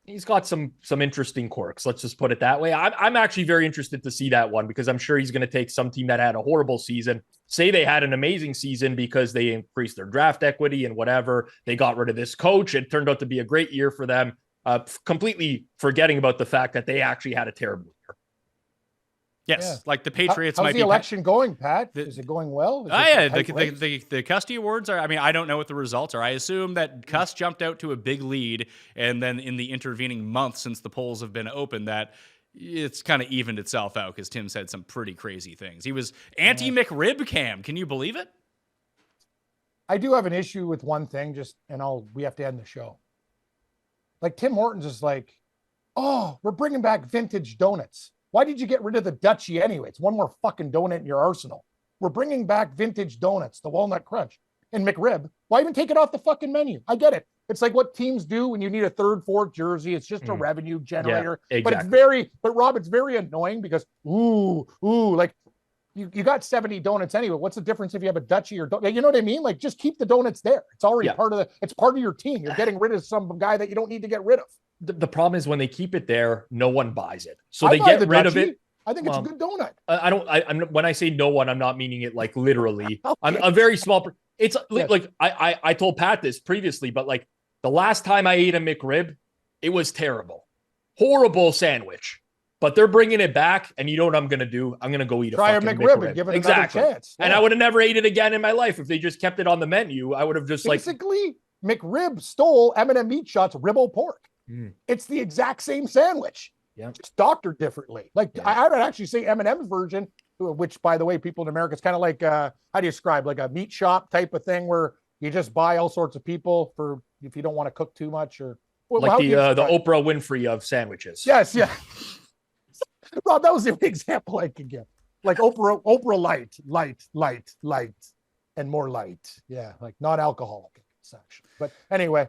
he's got some interesting quirks. Let's just put it that way. I'm actually very interested to see that one because I'm sure he's going to take some team that had a horrible season, say they had an amazing season because they increased their draft equity and whatever. They got rid of this coach. It turned out to be a great year for them, completely forgetting about the fact that they actually had a terrible year. Yes, like the Patriots How's might the be election going, Pat? Is it going well? The Custy Awards are, I don't know what the results are. I assume that Cuss jumped out to a big lead, and then in the intervening month since the polls have been open, that it's kind of evened itself out because Tim said some pretty crazy things. He was anti-McRib Cam. Can you believe it? I do have an issue with one thing, we have to end the show. Like Tim Hortons is like, oh, we're bringing back vintage donuts. Why did you get rid of the Dutchie anyway? It's one more fucking donut in your arsenal. We're bringing back vintage donuts, the Walnut Crunch and McRib. Why even take it off the fucking menu? I get it. It's like what teams do when you need a third, fourth jersey. It's just a revenue generator. Yeah, exactly. But Rob, it's very annoying because, like you got 70 donuts anyway. What's the difference if you have a Dutchie or donut? You know what I mean? Like just keep the donuts there. It's already it's part of your team. You're getting rid of some guy that you don't need to get rid of. The problem is when they keep it there, no one buys it. So they get rid of it. I think it's a good donut. I'm when I say no one, I'm not meaning it like literally. I'm a very small. It's like I told Pat this previously, but like the last time I ate a McRib, it was terrible. Horrible sandwich. But they're bringing it back, and you know what I'm going to do? I'm going to go eat Try a fucking McRib and give it another chance. And I would have never ate it again in my life if they just kept it on the menu. I would have just basically McRib stole M&M Meat Shots Ribble Pork. It's the exact same sandwich. Yeah, just doctored differently. Like I would actually say M&M's version, which by the way, people in America, it's kind of like how do you describe, like a meat shop type of thing where you just buy all sorts of people for if you don't want to cook too much, or like the Oprah Winfrey of sandwiches. Yes, yeah. Rob, that was the example I could give. Like Oprah light, and more light. Yeah, like non-alcoholic section. But anyway,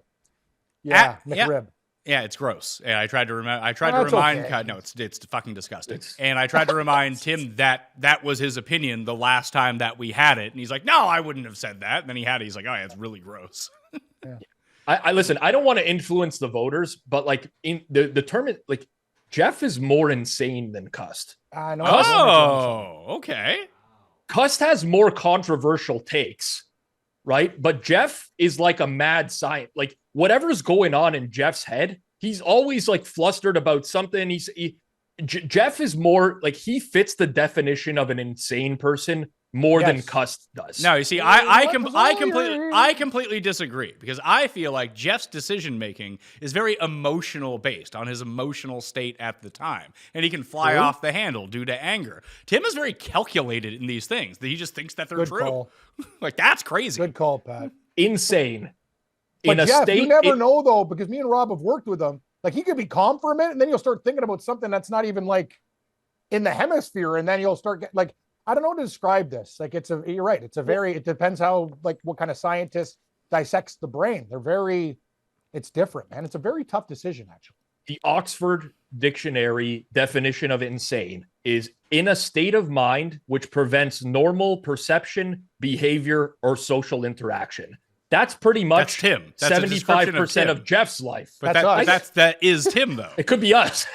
yeah, McRib. Yeah, it's gross. And I tried to remember. I tried to remind. Okay. No, it's fucking disgusting. And I tried to remind Tim that was his opinion the last time that we had it, and he's like, "No, I wouldn't have said that." And then he had it. He's like, "Oh yeah, it's really gross." Yeah. I listen. I don't want to influence the voters, but like in the term, like Jeff is more insane than Cust. I know. Oh, okay. Cust has more controversial takes, right? But Jeff is like a mad scientist. Like whatever's going on in Jeff's head, he's always like flustered about something. Jeff is more like he fits the definition of an insane person more than Cust does. No, you see, I completely disagree, because I feel like Jeff's decision making is very emotional based on his emotional state at the time, and he can fly off the handle due to anger. Tim is very calculated in these things. That he just thinks that they're Good true. Call. Like that's crazy. Good call, Pat. Insane. But Jeff, you never know though, because me and Rob have worked with him. Like he could be calm for a minute, and then you'll start thinking about something that's not even like in the hemisphere, and then you'll start like. I don't know how to describe this. Like you're right. It depends how, like what kind of scientist dissects the brain. It's different, man. It's a very tough decision, actually. The Oxford Dictionary definition of insane is in a state of mind which prevents normal perception, behavior, or social interaction. That's pretty much Tim. 75% of Jeff's life. But that is Tim, though. It could be us.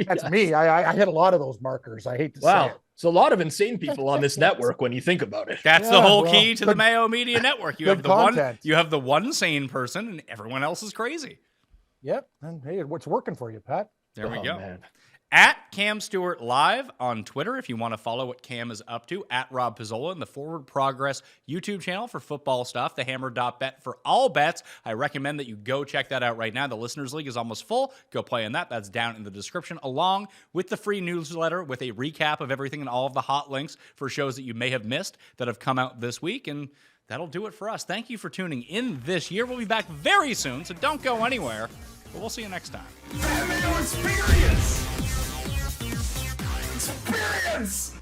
That's me. I hit a lot of those markers. I hate to say it. It's a lot of insane people on this network when you think about it. That's the whole key to the Mayo Media Network. You have the one sane person, and everyone else is crazy. Yep. And hey, what's working for you, Pat? There we go. Man. At Cam Stewart Live on Twitter, if you want to follow what Cam is up to. At Rob Pizzola and the Forward Progress YouTube channel for football stuff. The Hammer.bet for all bets. I recommend that you go check that out right now. The Listeners League is almost full. Go play in that. That's down in the description, along with the free newsletter with a recap of everything and all of the hot links for shows that you may have missed that have come out this week. And that'll do it for us. Thank you for tuning in this year. We'll be back very soon, so don't go anywhere. But we'll see you next time. Mayo experience. Experience.